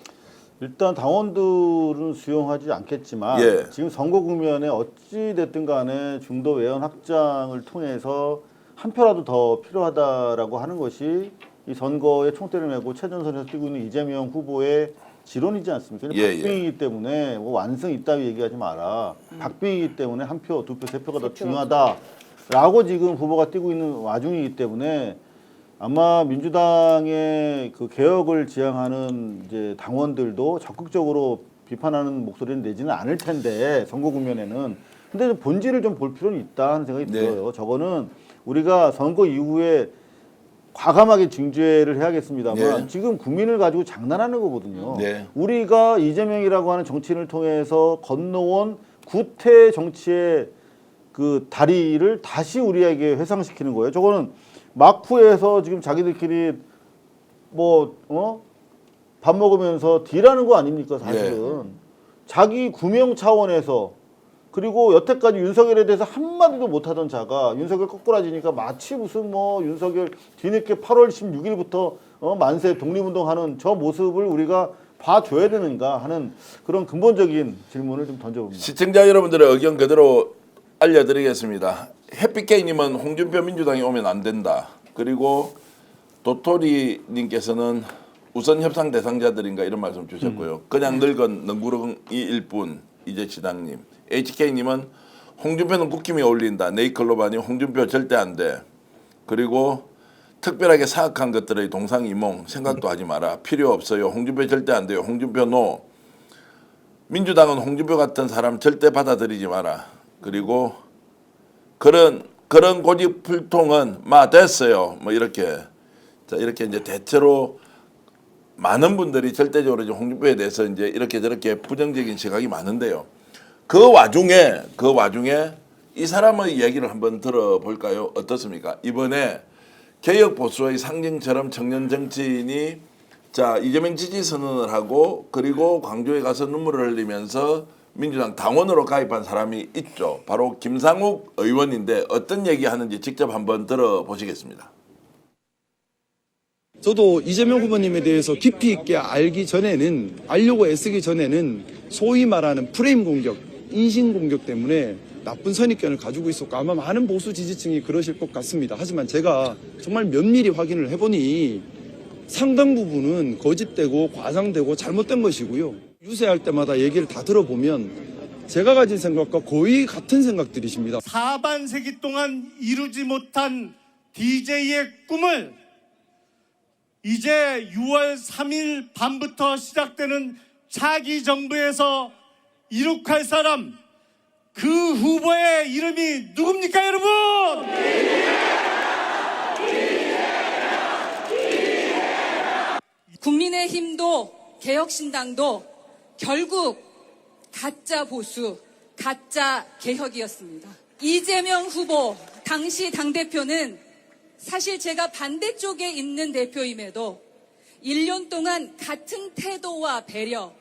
일단 당원들은 수용하지 않겠지만 예. 지금 선거 국면에 어찌 됐든 간에 중도 외연 확장을 통해서 한 표라도 더 필요하다라고 하는 것이 이 선거에 총대를 메고 최전선에서 뛰고 있는 이재명 후보의 지론이지 않습니까? 예, 박빙이기 때문에 뭐 완승 이따위 얘기하지 마라. 박빙이기 때문에 한 표, 두 표, 세 표가 더 중요하다라고 지금 후보가 뛰고 있는 와중이기 때문에 아마 민주당의 그 개혁을 지향하는 이제 당원들도 적극적으로 비판하는 목소리는 내지는 않을 텐데 선거 국면에는 근데 본질을 좀 볼 필요는 있다 하는 생각이 네. 들어요. 저거는 우리가 선거 이후에 과감하게 징계를 해야겠습니다만 네. 지금 국민을 가지고 장난하는 거거든요. 네. 우리가 이재명이라고 하는 정치인을 통해서 건너온 구태 정치의 그 다리를 다시 우리에게 회상시키는 거예요. 저거는 마쿠에서 지금 자기들끼리 밥 먹으면서 딜하는 거 아닙니까 사실은. 자기 구명 차원에서 그리고 여태까지 윤석열에 대해서 한마디도 못하던 자가 윤석열 거꾸라지니까 마치 무슨 윤석열 뒤늦게 8월 16일부터 만세 독립운동하는 저 모습을 우리가 봐줘야 되는가 하는 그런 근본적인 질문을 좀 던져봅니다. 시청자 여러분들의 의견 그대로 알려드리겠습니다. 햇빛게이님은 홍준표 민주당이 오면 안 된다. 그리고 도토리님께서는 우선 협상 대상자들인가 이런 말씀 주셨고요. 그냥 늙은 능구렁이일 뿐 이재치당님. HK님은 홍준표는 국힘이 어울린다. 네이클로바니 홍준표 절대 안 돼. 그리고 특별하게 사악한 것들의 동상이몽 생각도 하지 마라. 필요 없어요. 홍준표 절대 안 돼요. 홍준표 노. 민주당은 홍준표 같은 사람 절대 받아들이지 마라. 그리고 그런 고집불통은 됐어요. 이렇게 이렇게 이제 대체로 많은 분들이 절대적으로 이제 홍준표에 대해서 이제 이렇게 저렇게 부정적인 시각이 많은데요. 그 와중에 이 사람의 이야기를 한번 들어볼까요? 어떻습니까? 이번에 개혁 보수의 상징처럼 청년 정치인이 이재명 지지 선언을 하고 그리고 광주에 가서 눈물을 흘리면서 민주당 당원으로 가입한 사람이 있죠. 바로 김상욱 의원인데 어떤 얘기하는지 직접 한번 들어보시겠습니다. 저도 이재명 후보님에 대해서 깊이 있게 알려고 애쓰기 전에는 소위 말하는 프레임 공격, 인신 공격 때문에 나쁜 선입견을 가지고 있었고 아마 많은 보수 지지층이 그러실 것 같습니다. 하지만 제가 정말 면밀히 확인을 해보니 상당 부분은 거짓되고 과장되고 잘못된 것이고요. 유세할 때마다 얘기를 다 들어보면 제가 가진 생각과 거의 같은 생각들이십니다. 4반세기 동안 이루지 못한 DJ의 꿈을 이제 6월 3일 밤부터 시작되는 차기 정부에서 이룩할 사람, 그 후보의 이름이 누굽니까, 여러분? 국민의힘도 개혁신당도 결국 가짜 보수, 가짜 개혁이었습니다. 이재명 후보 당시 당대표는 사실 제가 반대쪽에 있는 대표임에도 1년 동안 같은 태도와 배려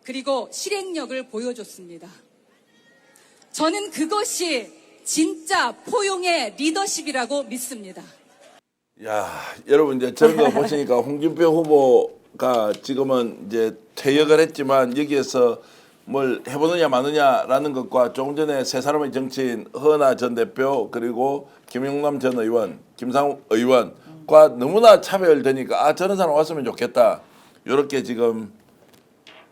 그리고 실행력을 보여줬습니다. 저는 그것이 진짜 포용의 리더십이라고 믿습니다. 야, 여러분 이제 저런 거 보시니까 홍준표 후보가 지금은 이제 퇴역을 했지만 여기에서 뭘 해보느냐 마느냐라는 것과 조금 전에 세 사람의 정치인 허은하 전 대표 그리고 김용남 전 의원, 김상욱 의원과 너무나 차별되니까 저런 사람 왔으면 좋겠다. 이렇게 지금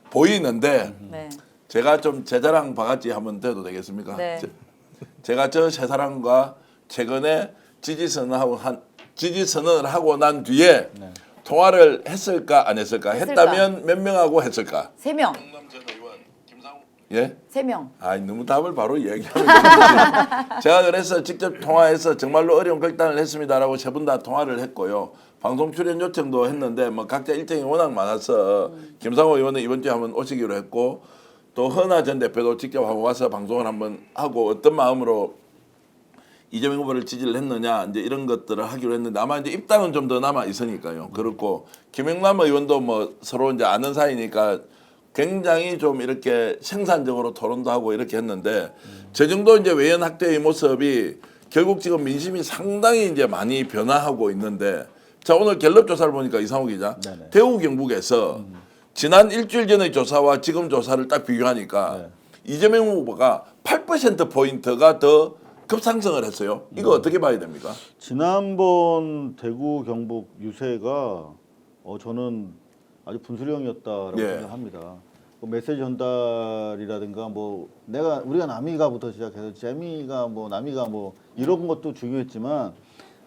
보이는데 네. 제가 좀 제 자랑 바가지 한번 돼도 되겠습니까? 네. 제가 저 세 사람과 최근에 지지 선언을 하고 난 뒤에 통화를 했을까 안 했을까? 했다면 몇 명하고 했을까? 3명. 예? 3명. 너무 답을 바로 이야기하는 제가 그래서 직접 통화해서 정말로 어려운 결단을 했습니다라고 세 분 다 통화를 했고요. 방송 출연 요청도 했는데 각자 일정이 워낙 많아서 김상호 의원은 이번 주에 한번 오시기로 했고 또 허은하 전 대표도 직접 한번 와서 방송을 한번 하고 어떤 마음으로 이재명 후보를 지지를 했느냐 이제 이런 것들을 하기로 했는데 아마 이제 입당은 좀 더 남아 있으니까요. 그렇고 김영남 의원도 서로 이제 아는 사이니까 굉장히 좀 이렇게 생산적으로 토론도 하고 이렇게 했는데 저 정도 이제 외연 확대의 모습이 결국 지금 민심이 상당히 이제 많이 변화하고 있는데 자 오늘 갤럽 조사를 보니까 이상호 기자 대구 경북에서 지난 일주일 전의 조사와 지금 조사를 딱 비교하니까 이재명 후보가 8% 포인트가 더 급상승을 했어요. 이거 어떻게 봐야 됩니까? 지난번 대구 경북 유세가 저는 아주 분수령이었다라고 생각합니다. 메시지 전달이라든가 우리가 남이가부터 시작해서 재미가 남이가 이런 것도 중요했지만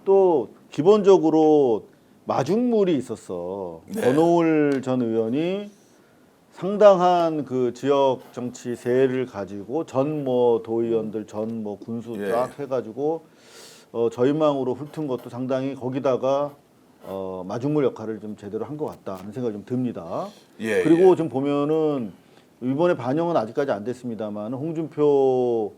또 기본적으로 마중물이 있었어. 권오을 전 의원이 상당한 그 지역 정치 세를 가지고 전 도의원들 전 군수 쫙 해가지고 저희망으로 훑은 것도 상당히 거기다가 마중물 역할을 좀 제대로 한 것 같다 하는 생각이 좀 듭니다. 예, 그리고 예. 지금 보면은 이번에 반영은 아직까지 안 됐습니다만 홍준표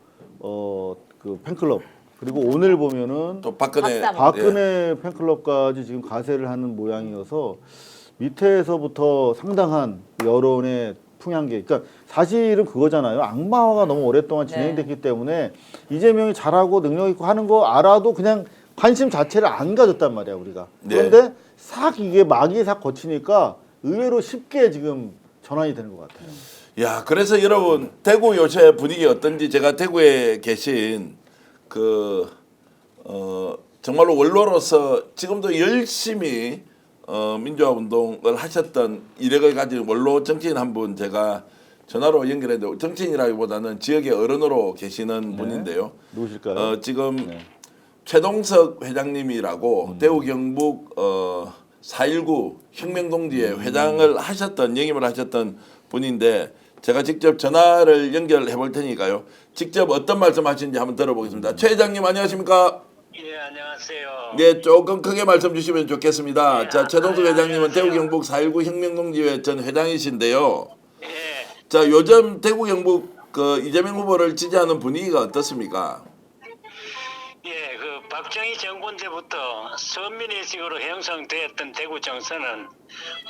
그 팬클럽 그리고 오늘 보면은 또 박근혜 박사. 박근혜 팬클럽까지 지금 가세를 하는 모양이어서 밑에서부터 상당한 여론의 풍향계. 그러니까 사실은 그거잖아요. 악마화가 너무 오랫동안 진행됐기 때문에 이재명이 잘하고 능력 있고 하는 거 알아도 그냥 관심 자체를 안 가졌단 말이야 우리가. 그런데 싹 이게 막이 싹 거치니까 의외로 쉽게 지금 전환이 되는 것 같아요. 야, 그래서 여러분 대구 요새 분위기 어떤지 제가 대구에 계신 정말로 원로로서 지금도 열심히 민주화 운동을 하셨던 이력을 가진 원로 정치인 한 분 제가 전화로 연결했는데 정치인이라기보다는 지역의 어른으로 계시는 분인데요. 누구실까요? 지금 최동석 회장님이라고 대구 경북 4.19 혁명동지회 회장을 하셨던 영임을 하셨던 분인데 제가 직접 전화를 연결해 볼 테니까요. 직접 어떤 말씀하시는지 한번 들어보겠습니다. 최 회장님 안녕하십니까? 예, 안녕하세요. 네, 조금 크게 말씀 주시면 좋겠습니다. 자, 최동석 회장님은 대구 경북 4.19 혁명동지회 전 회장이신데요. 예, 자, 요즘 대구 경북 이재명 후보를 지지하는 분위기가 어떻습니까? 예, 그 박정희 정권 때부터 선민의식으로 형성되었던 대구 정서는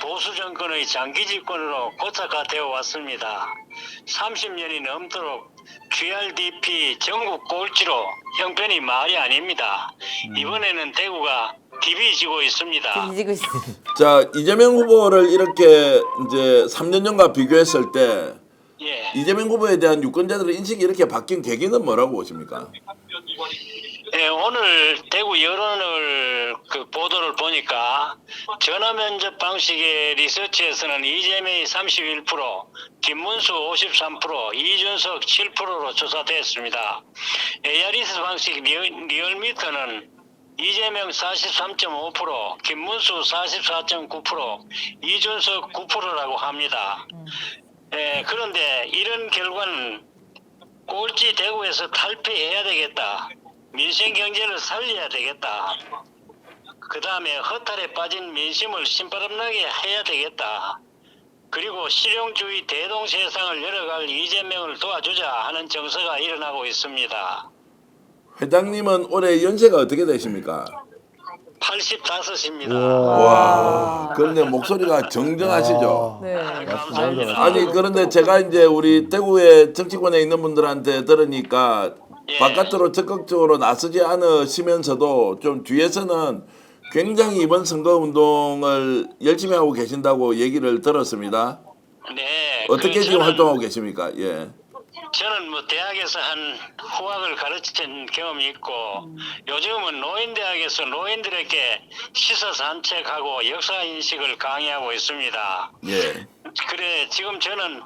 보수 정권의 장기 집권으로 고착화되어 왔습니다. 30년이 넘도록 GRDP 전국 꼴찌로 형편이 말이 아닙니다. 이번에는 대구가 디비지고 있습니다. 뒤지고 있어. 자, 이재명 후보를 이렇게 이제 3년 전과 비교했을 때 예, 이재명 후보에 대한 유권자들의 인식이 이렇게 바뀐 계기는 뭐라고 보십니까? 예, 오늘 대구 여론을 보도를 보니까 전화 면접 방식의 리서치에서는 이재명이 31%, 김문수 53%, 이준석 7%로 조사됐습니다. ARS 방식 리얼미터는 이재명 43.5%, 김문수 44.9%, 이준석 9%라고 합니다. 예, 그런데 이런 결과는 꼴찌 대구에서 탈피해야 되겠다. 민생 경제를 살려야 되겠다. 그 다음에 허탈에 빠진 민심을 신바람나게 해야 되겠다. 그리고 실용주의 대동세상을 열어갈 이재명을 도와주자 하는 정서가 일어나고 있습니다. 회장님은 올해 연세가 어떻게 되십니까? 85입니다. 와, 그런데 목소리가 정정하시죠? 네. 감사합니다. 아니 그런데 제가 이제 우리 대구의 정치권에 있는 분들한테 들으니까 예. 바깥으로 적극적으로 나서지 않으시면서도 좀 뒤에서는 굉장히 이번 선거 운동을 열심히 하고 계신다고 얘기를 들었습니다. 네. 어떻게 지금 저는- 활동하고 계십니까? 예. 저는 뭐 대학에서 한 후학을 가르친 경험이 있고 요즘은 노인대학에서 노인들에게 시사 산책하고 역사 인식을 강의하고 있습니다. 예. 그래 지금 저는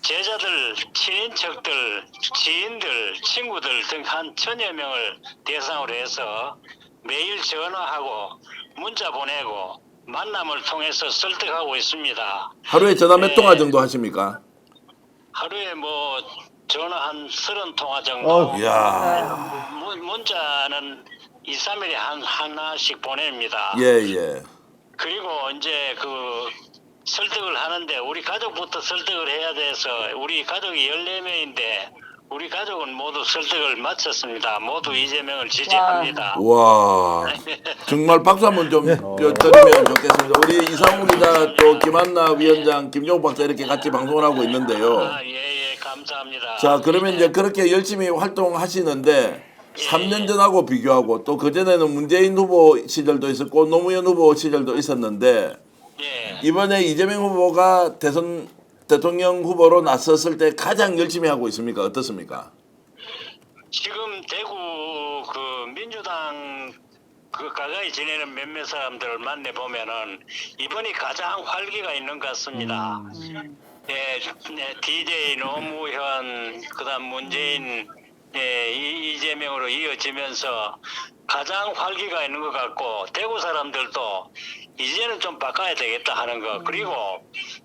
제자들, 친인척들, 지인들, 친구들 등 한 1000여 명을 대상으로 해서 매일 전화하고 문자 보내고 만남을 통해서 설득하고 있습니다. 하루에 전화 몇 네. 통화 정도 하십니까? 하루에 뭐 전화 한 30통화 정도. 이야. 문자는 2, 3일에 하나씩 보냅니다. 예, 예. 그리고 이제 설득을 하는데 우리 가족부터 설득을 해야 돼서 우리 가족이 14명인데 우리 가족은 모두 설득을 마쳤습니다. 모두 이재명을 지지합니다. 와, 정말 박수 한번 좀 드리면 좋겠습니다. 우리 이상우 기자 또 김한나 위원장, 김종욱 박사 이렇게 같이 방송을 하고 있는데요. 아, 예, 감사합니다. 자, 그러면 이제 그렇게 열심히 활동하시는데 3년 전하고 비교하고 또 그전에는 문재인 후보 시절도 있었고 노무현 후보 시절도 있었는데 예. 이번에 이재명 후보가 대통령 후보로 나섰을 때 가장 열심히 하고 있습니까? 어떻습니까? 지금 대구 민주당 가까이 지내는 몇몇 사람들을 만나 보면은 이번이 가장 활기가 있는 것 같습니다. 네, DJ 노무현 그다음 문재인 이재명으로 이어지면서 가장 활기가 있는 것 같고 대구 사람들도 이제는 좀 바꿔야 되겠다 하는 거 그리고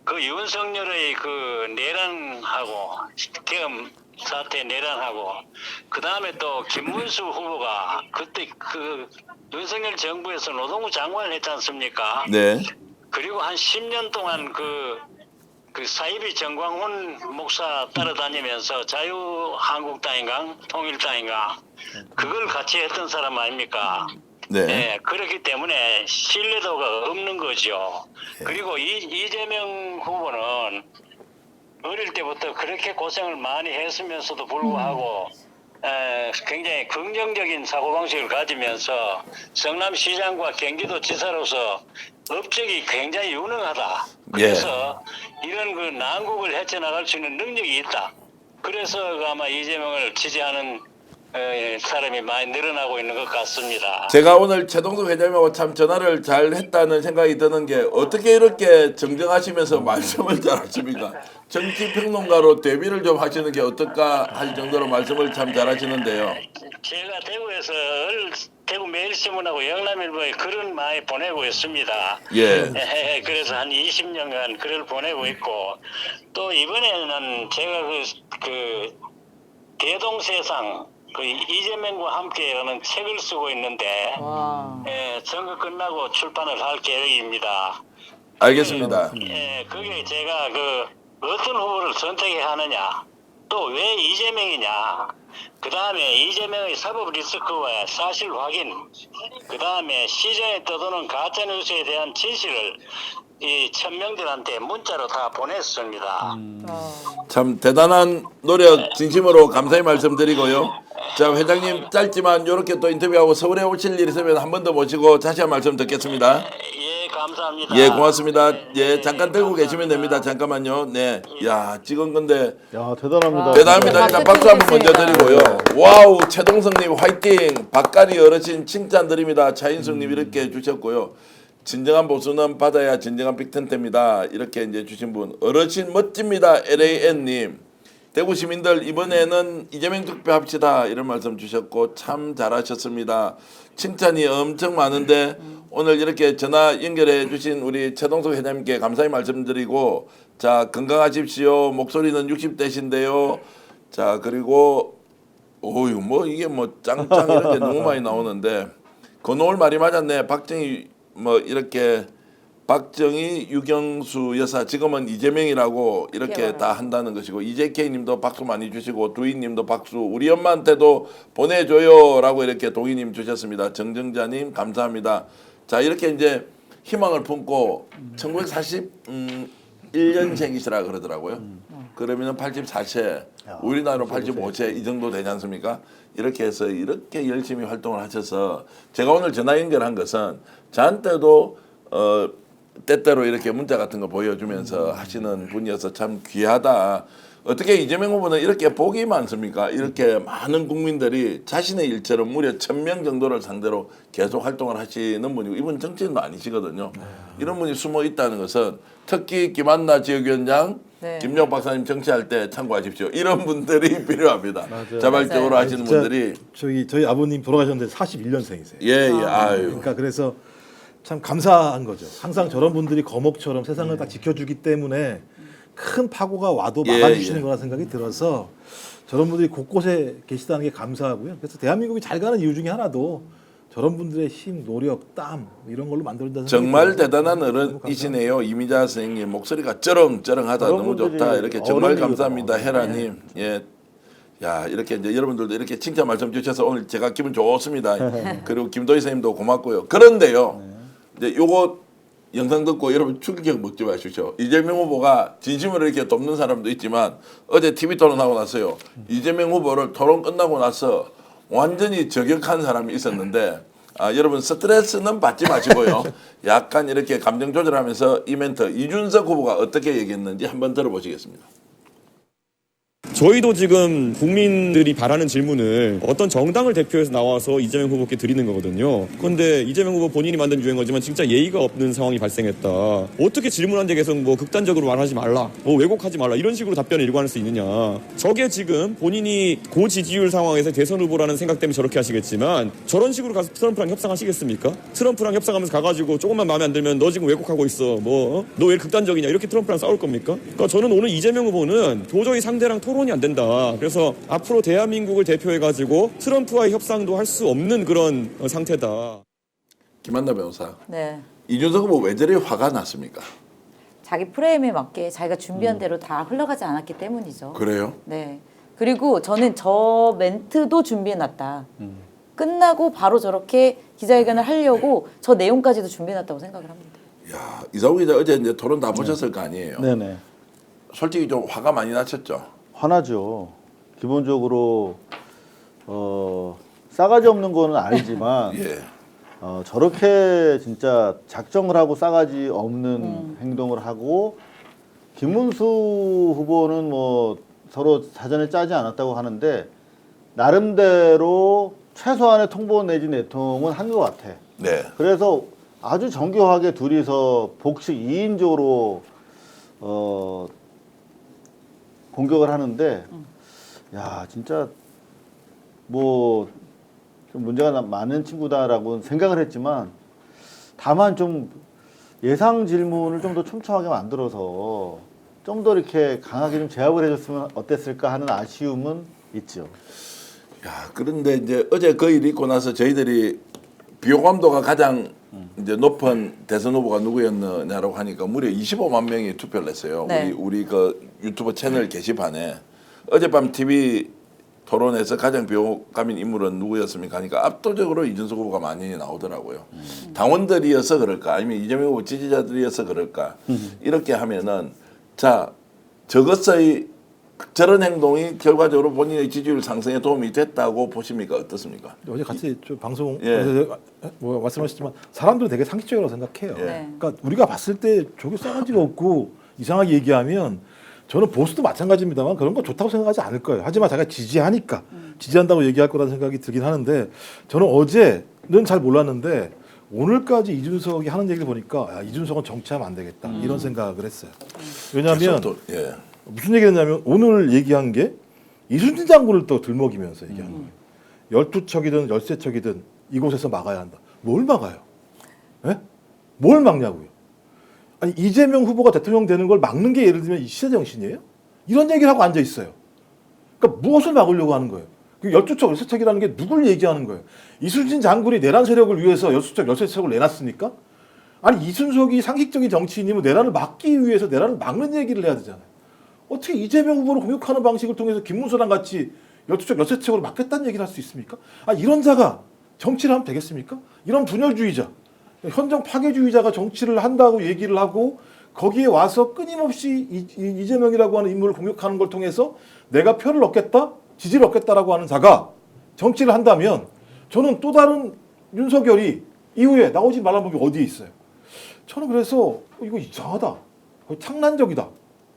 그 윤석열의 그 내란하고 계엄 사태 내란하고 그 다음에 또 김문수 후보가 그때 그 윤석열 정부에서 노동부 장관을 했지 않습니까? 네. 그리고 한 10년 동안 그 사이비 정광훈 목사 따라다니면서 자유한국당인가 통일당인가 그걸 같이 했던 사람 아닙니까? 네. 네, 그렇기 때문에 신뢰도가 없는 거죠. 그리고 이재명 후보는 어릴 때부터 그렇게 고생을 많이 했으면서도 불구하고 굉장히 긍정적인 사고방식을 가지면서 성남시장과 경기도지사로서 업적이 굉장히 유능하다. 그래서 이런 그 난국을 헤쳐나갈 수 있는 능력이 있다. 그래서 아마 이재명을 지지하는 사람이 많이 늘어나고 있는 것 같습니다. 제가 오늘 최동석 회장님하고 참 전화를 잘 했다는 생각이 드는 게 어떻게 이렇게 정정하시면서 말씀을 잘하십니까? 정치평론가로 데뷔를 좀 하시는 게 어떨까 할 정도로 말씀을 참 잘하시는데요. 제가 대구에서 대구 매일신문하고 영남일보에 글을 많이 보내고 있습니다. 예. 그래서 한 20년간 글을 보내고 있고 또 이번에는 제가 그 대동세상 그 이재명과 함께라는 책을 쓰고 있는데 와. 선거 끝나고 출판을 할 계획입니다. 알겠습니다. 그게 제가 그 어떤 후보를 선택해야 하느냐 또 왜 이재명이냐 그 다음에 이재명의 사법 리스크와 사실 확인 그 다음에 시장에 떠도는 가짜뉴스에 대한 진실을 이 천명들한테 문자로 다 보냈습니다. 참 대단한 노력 진심으로 감사의 말씀드리고요. 자 회장님 짧지만 이렇게 또 인터뷰하고 서울에 오실 일 있으면 한 번 더 모시고 자세한 말씀 듣겠습니다. 예, 감사합니다. 예, 고맙습니다. 예, 잠깐 들고 계시면 됩니다. 잠깐만요. 네, 야 지금 근데 야 대단합니다. 대단합니다. 일단 박수 한번 먼저 드리고요. 와우, 최동성님 화이팅. 박가리 어르신 칭찬드립니다. 차인숙님 이렇게 주셨고요. 진정한 보수는 받아야 진정한 빅텐트입니다. 이렇게 이제 주신 분 어르신 멋집니다. LAN님 대구 시민들 이번에는 이재명 투표합시다 이런 말씀 주셨고 참 잘하셨습니다. 칭찬이 엄청 많은데 오늘 이렇게 전화 연결해 주신 우리 최동석 회장님께 감사히 말씀드리고 자 건강하십시오. 목소리는 60대신데요. 자 그리고 오유 뭐 이게 뭐 짱짱 이런 게 너무 많이 나오는데 건호올 말이 맞았네. 박정희 뭐 이렇게 박정희 유경수 여사 지금은 이재명이라고 이렇게 다 한다는 것이고 이재케이님도 박수 많이 주시고 두희님도 박수 우리 엄마한테도 보내줘요라고 이렇게 동희님 주셨습니다. 정정자님 감사합니다. 자 이렇게 이제 희망을 품고 1941년생이시라 그러더라고요. 그러면은 84세 우리나라로 85세 이 정도 되지 않습니까? 이렇게 해서 이렇게 열심히 활동을 하셔서 제가 오늘 전화 연결한 것은 저한테도 때때로 이렇게 문자 같은 거 보여주면서 하시는 분이어서 참 귀하다. 어떻게 이재명 후보는 이렇게 복이 많습니까? 이렇게 많은 국민들이 자신의 일처럼 무려 1000명 정도를 상대로 계속 활동을 하시는 분이고 이분 정치인도 아니시거든요. 이런 분이 숨어 있다는 것은 특히 김한나 지역위원장 네. 김용 박사님 정치할 때 참고하십시오. 이런 분들이 필요합니다. 맞아요. 자발적으로 맞아요. 하시는 진짜 분들이 저희 아버님 돌아가셨는데 41년생이세요. 예, 아유. 그러니까 그래서 참 감사한 거죠. 항상 저런 분들이 거목처럼 세상을 다 지켜주기 때문에 큰 파고가 와도 막아주시는 거라 생각이 들어서 저런 분들이 곳곳에 계시다는 게 감사하고요. 그래서 대한민국이 잘 가는 이유 중에 하나도 저런 분들의 힘, 노력, 땀 이런 걸로 만들어진다는 정말 생각이 들어서 대단한 너무 어른이시네요. 이미자 선생님 목소리가 쩌렁쩌렁하다. 그런 너무 좋다. 분들이 이렇게 정말 어른이거든요. 감사합니다. 헤라님. 예. 야 이렇게 이제 여러분들도 이렇게 칭찬 말씀 주셔서 오늘 제가 기분 좋습니다. 그리고 김도희 선생님도 고맙고요. 그런데요. 이제 요거 영상 듣고 여러분 충격 먹지 마십시오. 이재명 후보가 진심으로 이렇게 돕는 사람도 있지만 어제 TV 토론하고 나서요. 이재명 후보를 토론 끝나고 나서 완전히 저격한 사람이 있었는데 여러분 스트레스는 받지 마시고요. 약간 이렇게 감정 조절하면서 이 멘트 이준석 후보가 어떻게 얘기했는지 한번 들어보시겠습니다. 저희도 지금 국민들이 바라는 질문을 어떤 정당을 대표해서 나와서 이재명 후보께 드리는 거거든요. 그런데 이재명 후보 본인이 만든 유행어지만 진짜 예의가 없는 상황이 발생했다. 어떻게 질문하는데 계속 뭐 극단적으로 말하지 말라, 뭐 왜곡하지 말라 이런 식으로 답변을 일관할 수 있느냐. 저게 지금 본인이 고지지율 상황에서 대선 후보라는 생각 때문에 저렇게 하시겠지만 저런 식으로 가서 트럼프랑 협상하시겠습니까? 트럼프랑 협상하면서 가가지고 조금만 마음에 안 들면 너 지금 왜곡하고 있어. 뭐 너 왜 극단적이냐 이렇게 트럼프랑 싸울 겁니까? 그러니까 저는 오늘 이재명 후보는 도저히 상대랑 토론이 안 된다. 그래서 앞으로 대한민국을 대표해가지고 트럼프와의 협상도 할 수 없는 그런 상태다. 김한나 변호사. 네. 이준석 후보 왜 저리 화가 났습니까? 자기 프레임에 맞게 자기가 준비한 대로 다 흘러가지 않았기 때문이죠. 그래요? 네. 그리고 저는 저 멘트도 준비해놨다. 끝나고 바로 저렇게 기자회견을 하려고 저 내용까지도 준비해놨다고 생각을 합니다. 야, 이사우 기자 어제 이제 토론 다 보셨을 거 아니에요? 네네. 솔직히 좀 화가 많이 나셨죠? 화나죠. 기본적으로 싸가지 없는 거는 알지만 예. 저렇게 진짜 작정을 하고 싸가지 없는 행동을 하고 김문수 후보는 뭐 서로 사전에 짜지 않았다고 하는데 나름대로 최소한의 통보 내지 내통은 한 것 같아. 네. 그래서 아주 정교하게 둘이서 복식 2인조로 공격을 하는데 야 진짜 뭐 좀 문제가 많은 친구다라고 생각을 했지만 다만 좀 예상 질문을 좀 더 촘촘하게 만들어서 좀 더 이렇게 강하게 좀 제압을 해줬으면 어땠을까 하는 아쉬움은 있죠. 야, 그런데 이제 어제 그 일이 있고 나서 저희들이 비호감도가 가장 이제 높은 대선 후보가 누구였느냐라고 하니까 무려 25만 명이 투표를 했어요. 네. 우리 그 유튜브 채널 게시판에 어젯밤 TV 토론에서 가장 비호감인 인물은 누구였습니까? 하니까 압도적으로 이준석 후보가 많이 나오더라고요. 당원들이어서 그럴까? 아니면 이재명 후보 지지자들이어서 그럴까? 이렇게 하면은 자 저것의 저런 행동이 결과적으로 본인의 지지율 상승에 도움이 됐다고 보십니까? 어떻습니까? 어제 같이 좀 방송 예. 뭐 말씀하셨지만 사람들은 되게 상식적이라고 생각해요. 네. 그러니까 우리가 봤을 때 저게 싸가지가 없고 이상하게 얘기하면 저는 보수도 마찬가지입니다만 그런 거 좋다고 생각하지 않을 거예요. 하지만 자기가 지지하니까 지지한다고 얘기할 거라는 생각이 들긴 하는데 저는 어제는 잘 몰랐는데 오늘까지 이준석이 하는 얘기를 보니까 야, 이준석은 정치하면 안 되겠다 이런 생각을 했어요. 왜냐하면 계속 예. 무슨 얘기를 했냐면 오늘 얘기한 게 이순신 장군을 또 들먹이면서 얘기한 거예요. 12척이든 13척이든 이곳에서 막아야 한다. 뭘 막아요? 예? 뭘 막냐고요? 아니 이재명 후보가 대통령 되는 걸 막는 게 예를 들면 이 시대 정신이에요? 이런 얘기를 하고 앉아 있어요. 그러니까 무엇을 막으려고 하는 거예요? 12척, 13척이라는 게 누굴 얘기하는 거예요? 이순신 장군이 내란 세력을 위해서 12척, 13척을 내놨습니까? 아니 이준석이 상식적인 정치인이면 내란을 막기 위해서 내란을 막는 얘기를 해야 되잖아요. 어떻게 이재명 후보를 공격하는 방식을 통해서 김문수랑 같이 12척, 13척으로 막겠다는 얘기를 할 수 있습니까? 아, 이런 자가 정치를 하면 되겠습니까? 이런 분열주의자, 현정 파괴주의자가 정치를 한다고 얘기를 하고 거기에 와서 끊임없이 이재명이라고 하는 인물을 공격하는 걸 통해서 내가 표를 얻겠다, 지지를 얻겠다라고 하는 자가 정치를 한다면 저는 또 다른 윤석열이 이후에 나오지 말라는 법이 어디에 있어요? 저는 그래서 이거 이상하다, 거의 창난적이다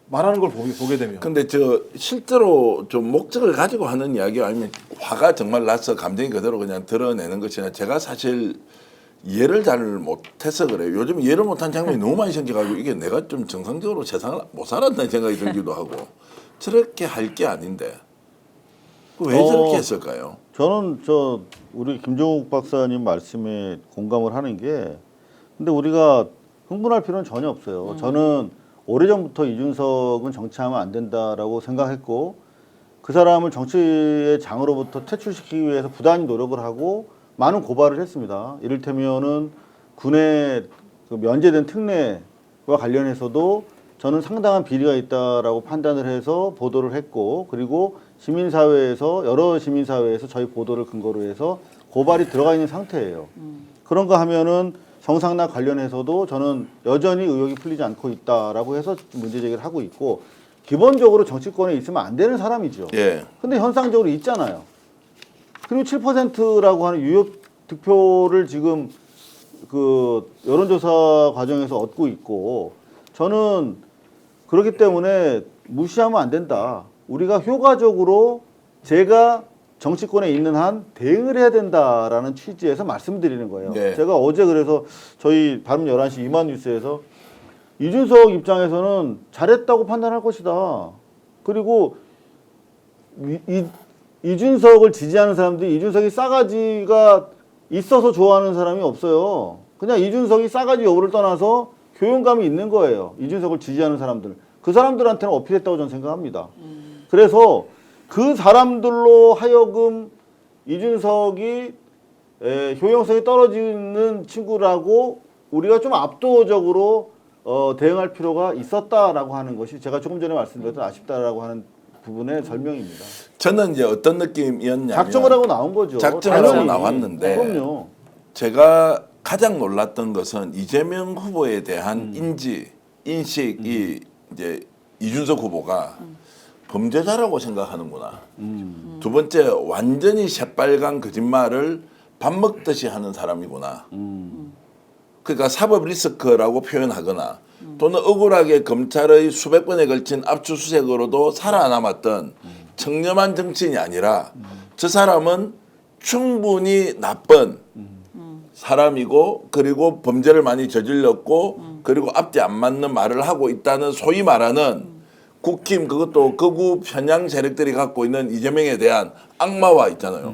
말하는 걸 보게 되면. 근데 저 실제로 좀 목적을 가지고 하는 이야기 아니면 화가 정말 나서 감정이 그대로 그냥 드러내는 것이나 제가 사실 이해를 잘 못해서 그래요. 요즘 이해를 못한 장면이 너무 많이 생겨가지고 이게 내가 좀 정상적으로 세상을 못 살았다는 생각이 들기도 하고 저렇게 할 게 아닌데 왜 저렇게 했을까요? 저는 우리 김종욱 박사님 말씀에 공감을 하는 게 근데 우리가 흥분할 필요는 전혀 없어요. 저는 오래전부터 이준석은 정치하면 안 된다라고 생각했고 그 사람을 정치의 장으로부터 퇴출시키기 위해서 부단히 노력을 하고 많은 고발을 했습니다. 이를테면은 군에 면제된 특례와 관련해서도 저는 상당한 비리가 있다라고 판단을 해서 보도를 했고 그리고 여러 시민사회에서 저희 보도를 근거로 해서 고발이 들어가 있는 상태예요. 그런 거 하면은 정상나 관련해서도 저는 여전히 의혹이 풀리지 않고 있다라고 해서 문제 제기를 하고 있고 기본적으로 정치권에 있으면 안 되는 사람이죠. 예. 근데 현상적으로 있잖아요. 그리고 7%라고 하는 유효 득표를 지금 그 여론조사 과정에서 얻고 있고 저는 그렇기 때문에 무시하면 안 된다. 우리가 효과적으로 제가 정치권에 있는 한 대응을 해야 된다라는 취지에서 말씀드리는 거예요. 네. 제가 어제 그래서 저희 밤 11시 이만뉴스에서 이준석 입장에서는 잘했다고 판단할 것이다. 그리고 이준석을 지지하는 사람들이 이준석이 싸가지가 있어서 좋아하는 사람이 없어요. 그냥 이준석이 싸가지 여부를 떠나서 교養감이 있는 거예요. 이준석을 지지하는 사람들. 그 사람들한테는 어필했다고 저는 생각합니다. 그래서 그 사람들로 하여금 이준석이 효용성이 떨어지는 친구라고 우리가 좀 압도적으로 대응할 필요가 있었다라고 하는 것이 제가 조금 전에 말씀드렸던 아쉽다라고 하는 부분의 설명입니다. 저는 이제 어떤 느낌이었냐면 작정을 하고 나온 거죠. 작정을 하고 당연히. 나왔는데 그럼요. 제가 가장 놀랐던 것은 이재명 후보에 대한 인식이 이제 이준석 후보가 범죄자라고 생각하는구나. 두 번째 완전히 새빨간 거짓말을 밥 먹듯이 하는 사람이구나. 그러니까 사법 리스크라고 표현하거나 또는 억울하게 검찰의 수백 번에 걸친 압수수색으로도 살아남았던 청렴한 정치인이 아니라 저 사람은 충분히 나쁜 사람이고 그리고 범죄를 많이 저질렀고 그리고 앞뒤 안 맞는 말을 하고 있다는 소위 말하는 국힘 그것도 극우 편향 세력들이 갖고 있는 이재명에 대한 악마화 있잖아요.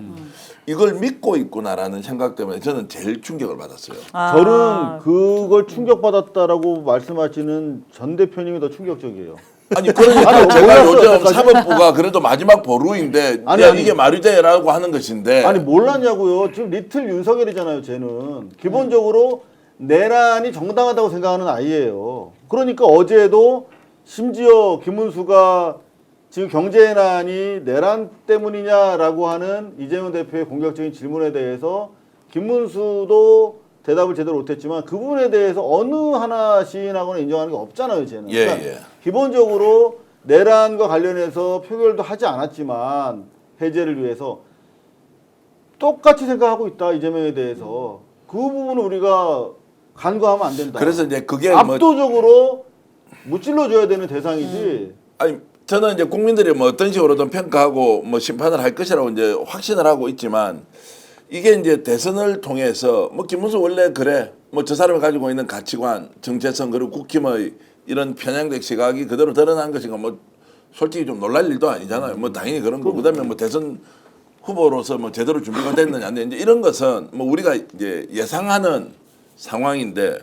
이걸 믿고 있구나라는 생각 때문에 저는 제일 충격을 받았어요. 저는 그걸 충격받았다라고 말씀하시는 전 대표님이 더 충격적이에요. 아니 그러니까 아니, 제가 몰랐어요, 요즘 여태까지. 사법부가 그래도 마지막 보루인데 아니, 야, 아니. 이게 말이 돼라고 하는 것인데 아니 몰랐냐고요. 지금 리틀 윤석열이잖아요. 쟤는 기본적으로 내란이 정당하다고 생각하는 아이예요. 그러니까 어제도 심지어 김문수가 지금 경제난이 내란 때문이냐라고 하는 이재명 대표의 공격적인 질문에 대해서 김문수도 대답을 제대로 못했지만 그 부분에 대해서 어느 하나 시인하거나 인정하는 게 없잖아요. 쟤는. 예, 그러니까 예. 기본적으로 내란과 관련해서 표결도 하지 않았지만 해제를 위해서 똑같이 생각하고 있다. 이재명에 대해서. 그 부분은 우리가 간과하면 안 된다. 그래서 이제 그게 뭐 압도적으로 무찔러줘야 되는 대상이지. 아니 저는 이제 국민들이 뭐 어떤 식으로든 평가하고 뭐 심판을 할 것이라고 이제 확신을 하고 있지만 이게 이제 대선을 통해서 뭐 김문수 원래 그래 뭐 저 사람이 가지고 있는 가치관, 정체성 그리고 국힘의 이런 편향된 시각이 그대로 드러난 것인가 뭐 솔직히 좀 놀랄 일도 아니잖아요. 뭐 당연히 그런 거. 그다음에 뭐 대선 후보로서 뭐 제대로 준비가 됐느냐 안 됐느냐 이런 것은 뭐 우리가 이제 예상하는 상황인데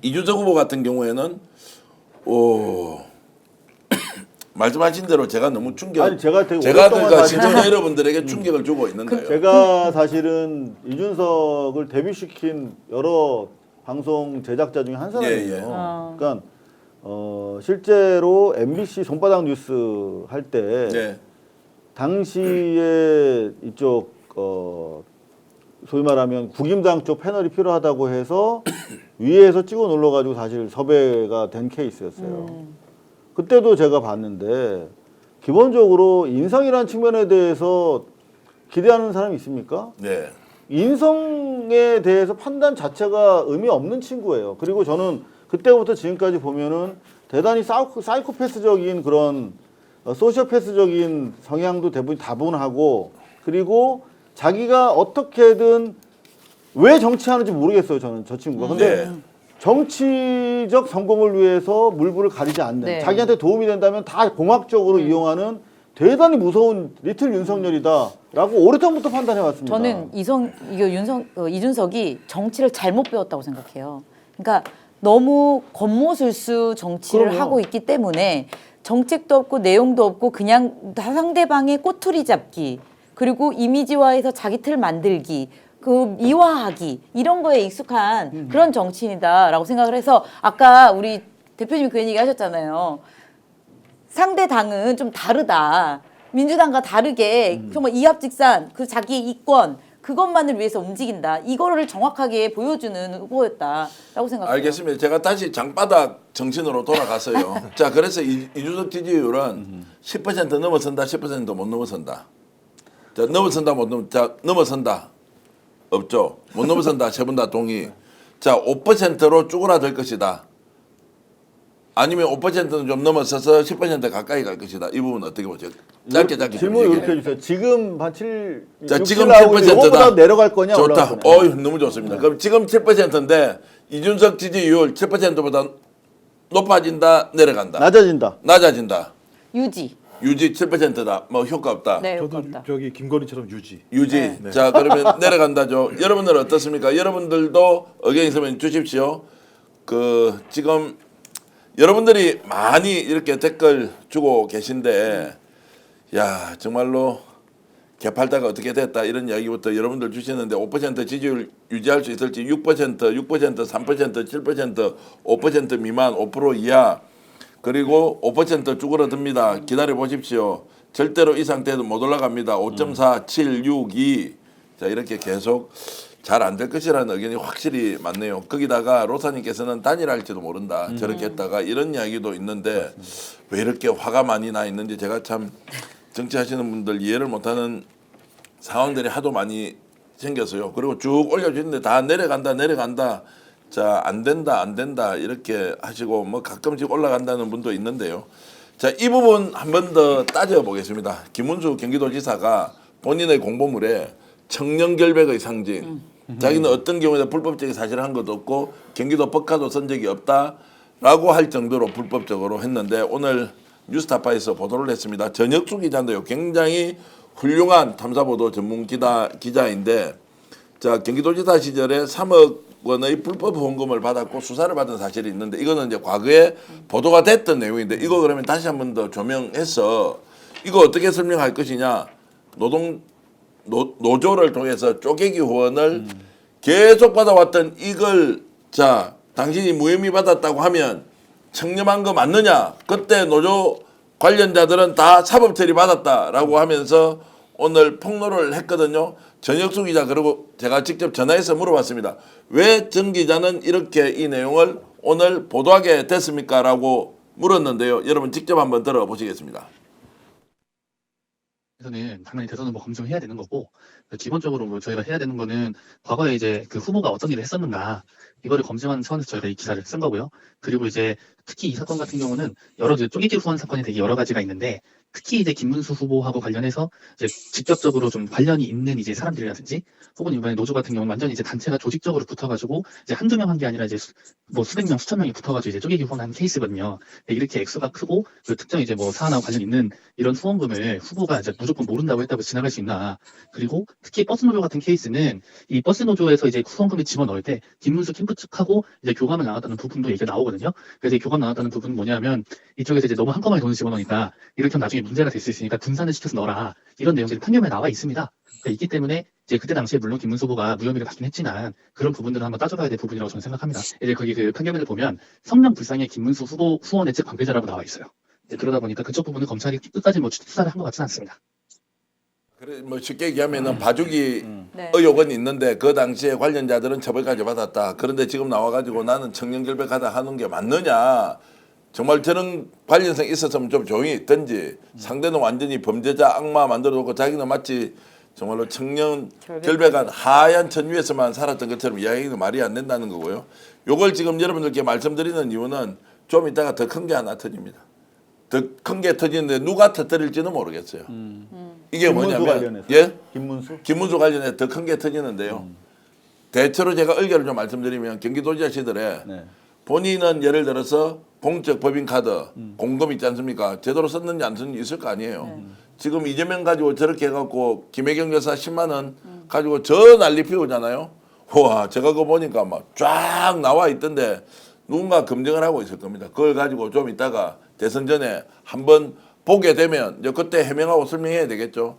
이준석 후보 같은 경우에는 말씀하신 대로 제가 너무 충격. 아니, 제가 되게 제가 오랫동안 그러니까 사실- 시청자 여러분들에게 충격을 주고 있는데요. 제가 사실은 이준석을 데뷔시킨 여러 방송 제작자 중에 한 사람이에요. 예, 예. 그러니까 실제로 MBC 손바닥 뉴스 할 때 네. 당시에 이쪽 소위 말하면 국임당 쪽 패널이 필요하다고 해서 위에서 찍어 눌러가지고 사실 섭외가 된 케이스였어요. 그때도 제가 봤는데 기본적으로 인성이라는 측면에 대해서 기대하는 사람이 있습니까? 네. 인성에 대해서 판단 자체가 의미 없는 친구예요. 그리고 저는 그때부터 지금까지 보면은 대단히 사이코패스적인 그런 소시오패스적인 성향도 대부분 다분하고 그리고 자기가 어떻게든 왜 정치하는지 모르겠어요. 저는 저 친구가. 근데 네. 정치적 성공을 위해서 물불을 가리지 않는 네. 자기한테 도움이 된다면 다 공학적으로 이용하는 대단히 무서운 리틀 윤석열이다라고 오래전부터 판단해 왔습니다. 저는 이준석이 정치를 잘못 배웠다고 생각해요. 그러니까 너무 겉모술수 정치를 그럼요. 하고 있기 때문에 정책도 없고 내용도 없고 그냥 상대방의 꼬투리 잡기 그리고 이미지화해서 자기 틀 만들기 그 미화하기 이런 거에 익숙한 그런 정치인이다라고 생각을 해서 아까 우리 대표님이 그 얘기 하셨잖아요. 상대 당은 좀 다르다. 민주당과 다르게 정말 이합직산 그 자기 이권 그것만을 위해서 움직인다. 이거를 정확하게 보여주는 후보였다라고 생각해요. 알겠습니다. 제가 다시 장바닥 정신으로 돌아가서요. 자, 그래서 이준석 지지율은 10% 넘어선다, 10% 못 넘어선다. 자, 넘어선다, 못 넘, 자, 넘어선다. 없죠. 못 넘어선다. 세 분 다 동의. 자, 5%로 쭈그라들 것이다. 아니면 5%는 좀 넘어서서 10% 가까이 갈 것이다. 이 부분 어떻게 보죠? 짧게 좀 질문 얘기해. 이렇게 해주세요. 지금 한 7, 자, 6, 지금 7 나오고 7%다. 이거보다 내려갈 거냐 좋다. 올라갈 거냐. 어이, 너무 좋습니다. 그럼 지금 7%인데 이준석 지지율 7%보다 높아진다, 내려간다. 낮아진다. 낮아진다. 유지. 유지 7%다. 뭐 효과 없다. 네, 저도 없다. 저기 김건희처럼 유지. 유지. 자, 그러면 내려간다죠. 여러분들 어떻습니까? 여러분들도 의견 있으면 주십시오. 지금 여러분들이 많이 이렇게 댓글 주고 계신데, 야, 정말로 개팔다가 어떻게 됐다 이런 이야기부터 여러분들 주시는데 5% 지지율 유지할 수 있을지 6%, 3%, 7%, 5% 미만, 5% 이하 그리고 5% 쭈그러듭니다. 기다려 보십시오. 절대로 이 상태에도 못 올라갑니다. 5.4, 7, 6, 2. 자, 이렇게 계속 잘 안 될 것이라는 의견이 확실히 많네요. 거기다가 로사님께서는 단일할지도 모른다. 저렇게 했다가 이런 이야기도 있는데 왜 이렇게 화가 많이 나 있는지 제가 참 정치하시는 분들 이해를 못하는 상황들이 하도 많이 생겼어요. 그리고 쭉 올려주는데 다 내려간다. 자, 안 된다 이렇게 하시고 뭐 가끔씩 올라간다는 분도 있는데요. 자, 이 부분 한 번 더 따져보겠습니다. 김문수 경기도지사가 본인의 공보물에 청년결백의 상징, 자기는 어떤 경우에도 불법적인 사실을 한 것도 없고 경기도 법카도 쓴 적이 없다라고 할 정도로 불법적으로 했는데 오늘 뉴스타파에서 보도를 했습니다. 전혁수 기자인데요. 굉장히 훌륭한 탐사보도 전문 기자인데 자, 경기도지사 시절에 3억 원의 불법 후원금을 받았고 수사를 받은 사실이 있는데 이거는 이제 과거에 보도가 됐던 내용인데 이거 그러면 다시 한 번 더 조명해서 이거 어떻게 설명할 것이냐. 노조를 통해서 쪼개기 후원을 계속 받아왔던 이걸 자, 당신이 무혐의 받았다고 하면 청렴한 거 맞느냐. 그때 노조 관련자들은 다 사법 처리 받았다라고 하면서 오늘 폭로를 했거든요. 전혁수 기자 그리고 제가 직접 전화해서 물어봤습니다. 왜 전 기자는 이렇게 이 내용을 오늘 보도하게 됐습니까? 라고 물었는데요. 여러분 직접 한번 들어보시겠습니다. 대선은 당연히 대선은 뭐 검증해야 되는 거고 기본적으로 뭐 저희가 해야 되는 거는 과거에 이제 그 후보가 어떤 일을 했었는가 이거를 검증하는 차원에서 저희가 이 기사를 쓴 거고요. 그리고 이제 특히 이 사건 같은 경우는 여러 이제 쪼개기 후원 사건이 되게 여러 가지가 있는데 특히 이제 김문수 후보하고 관련해서 이제 직접적으로 좀 관련이 있는 이제 사람들이라든지 혹은 이번에 노조 같은 경우는 완전히 이제 단체가 조직적으로 붙어가지고 이제 한두 명 한 게 아니라 이제 뭐 수백 명 수천 명이 붙어가지고 이제 쪼개기 후원하는 케이스거든요. 이렇게 액수가 크고 그 특정 이제 뭐 사안하고 관련 있는 이런 후원금을 후보가 이제 무조건 모른다고 했다고 지나갈 수 있나. 그리고 특히 버스 노조 같은 케이스는 이 버스 노조에서 이제 후원금을 집어넣을 때 김문수 캠프 측하고 이제 교감을 나눴다는 부분도 얘기가 나오거든요. 그래서 이 교감 나눴다는 부분은 뭐냐면 이쪽에서 이제 너무 한꺼번에 돈을 집어넣으니까 이렇게 하면 나중에 문제가 될 수 있으니까 분산을 시켜서 넣어라. 이런 내용들이 판결문에 나와 있습니다. 그러니까 있기 때문에 이제 그때 당시에 물론 김문수 후보가 무혐의를 받긴 했지만 그런 부분들은 한번 따져봐야 될 부분이라고 저는 생각합니다. 이제 거기 그 판결문을 보면 성명불상의 김문수 후보 후원의 측 관계자라고 나와 있어요. 이제 그러다 보니까 그쪽 부분은 검찰이 끝까지 뭐 수사를 한 것 같지는 않습니다. 그래 뭐 쉽게 얘기하면은 봐주기 네. 의혹은 있는데 그 당시에 관련자들은 처벌까지 받았다. 그런데 지금 나와가지고 나는 청년결백하다 하는 게 맞느냐? 정말 저런 관련성 있었으면 좀 조용히 있든지 상대는 완전히 범죄자 악마 만들어놓고 자기는 마치 정말로 청년 결백한 하얀 천 위에서만 살았던 것처럼 이야기가 말이 안 된다는 거고요. 요걸 지금 여러분들께 말씀드리는 이유는 좀 이따가 더 큰 게 하나 터집니다. 더 큰 게 터지는데 누가 터뜨릴지는 모르겠어요. 이게 김문수 뭐냐면 관련해서. 예? 김문수 관련해서 더 큰 게 터지는데요. 대체로 제가 의견을 좀 말씀드리면 경기도지사 시절에 네. 본인은 예를 들어서 공적 법인카드 공금 있지 않습니까? 제대로 썼는지 안 썼는지 있을 거 아니에요. 지금 이재명 가지고 저렇게 해갖고 김혜경 여사 10만 원 가지고 저 난리 피우잖아요. 와, 제가 그거 보니까 막 쫙 나와 있던데 누군가 검증을 하고 있을 겁니다. 그걸 가지고 좀 이따가 대선 전에 한번 보게 되면 이제 그때 해명하고 설명해야 되겠죠.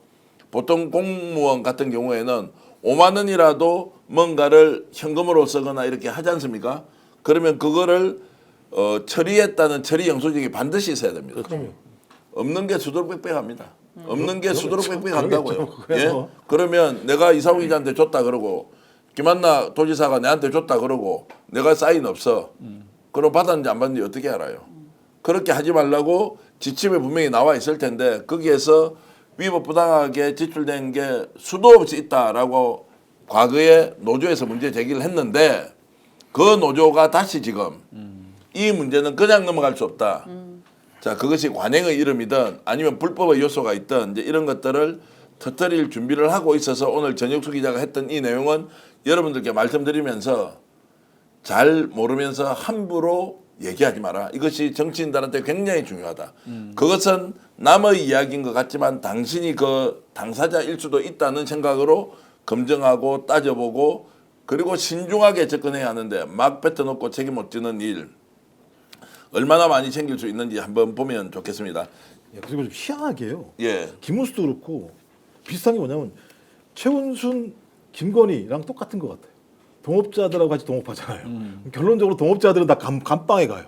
보통 공무원 같은 경우에는 5만 원이라도 뭔가를 현금으로 쓰거나 이렇게 하지 않습니까? 그러면 그거를 처리했다는 처리 영수증이 반드시 있어야 됩니다. 없는 게 수두룩빽빽합니다. 없는 게 수두룩빽빽한다고요. 예? 그러면 내가 이상우 기자한테 줬다 그러고 김한나 도지사가 내한테 줬다 그러고 내가 사인 없어. 그럼 받았는지 안 받는지 어떻게 알아요? 그렇게 하지 말라고 지침에 분명히 나와 있을 텐데 거기에서 위법부당하게 지출된 게 수도 없이 있다라고 과거에 노조에서 문제 제기를 했는데 그 노조가 다시 지금 이 문제는 그냥 넘어갈 수 없다. 자, 그것이 관행의 이름이든 아니면 불법의 요소가 있든 이제 이런 것들을 터뜨릴 준비를 하고 있어서 오늘 전혁수 기자가 했던 이 내용은 여러분들께 말씀드리면서 잘 모르면서 함부로 얘기하지 마라. 이것이 정치인들한테 굉장히 중요하다. 그것은 남의 이야기인 것 같지만 당신이 그 당사자일 수도 있다는 생각으로 검증하고 따져보고 그리고 신중하게 접근해야 하는데 막 뱉어놓고 책임 못 지는 일 얼마나 많이 생길 수 있는지 한번 보면 좋겠습니다. 예, 그리고 좀 희한하게요. 예. 김문수도 그렇고 비슷한 게 뭐냐면 최은순, 김건희랑 똑같은 것 같아요. 동업자들하고 같이 동업하잖아요. 결론적으로 동업자들은 다 감방에 가요.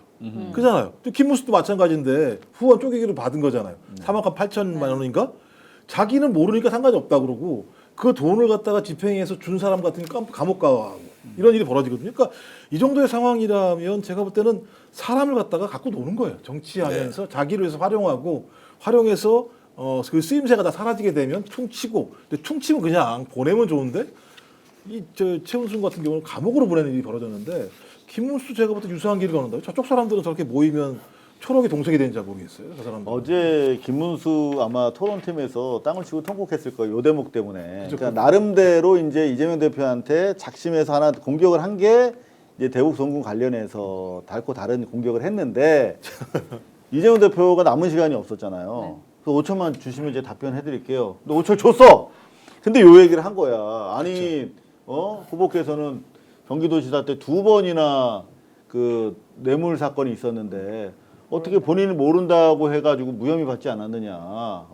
그잖아요. 또 김문수도 마찬가지인데 후원 쪼개기를 받은 거잖아요. 3억 8천만 원인가? 자기는 모르니까 상관이 없다 그러고 그 돈을 갖다가 집행해서 준 사람 같은 경 감옥 가고 이런 일이 벌어지거든요. 그러니까 이 정도의 상황이라면 제가 볼 때는 사람을 갖다가 갖고 노는 거예요. 정치하면서 자기를 위해서 활용해서 그 쓰임새가 다 사라지게 되면 퉁치고, 근데 퉁치면 그냥 보내면 좋은데 이 저 최은순 같은 경우는 감옥으로 보내는 일이 벌어졌는데 김문수 제가 볼 때 유사한 길을 가는다. 저쪽 사람들은 저렇게 모이면 초록이 동색이 되는지 모르겠어요. 그 사람들. 어제 김문수 아마 토론팀에서 땅을 치고 통곡했을 거예요. 요 대목 때문에. 그죠. 그러니까 나름대로 이제 이재명 대표한테 작심해서 하나 공격을 한 게 이제 대북 송금 관련해서 달고 다른 공격을 했는데 이재명 대표가 남은 시간이 없었잖아요. 그래서 5천만 원 주시면 이제 답변해드릴게요. 근데 5천 줬어. 근데 요 얘기를 한 거야. 아니 후보께서는 경기도지사 때 2번이나 그 뇌물 사건이 있었는데 어떻게 본인이 모른다고 해가지고 무혐의 받지 않았느냐.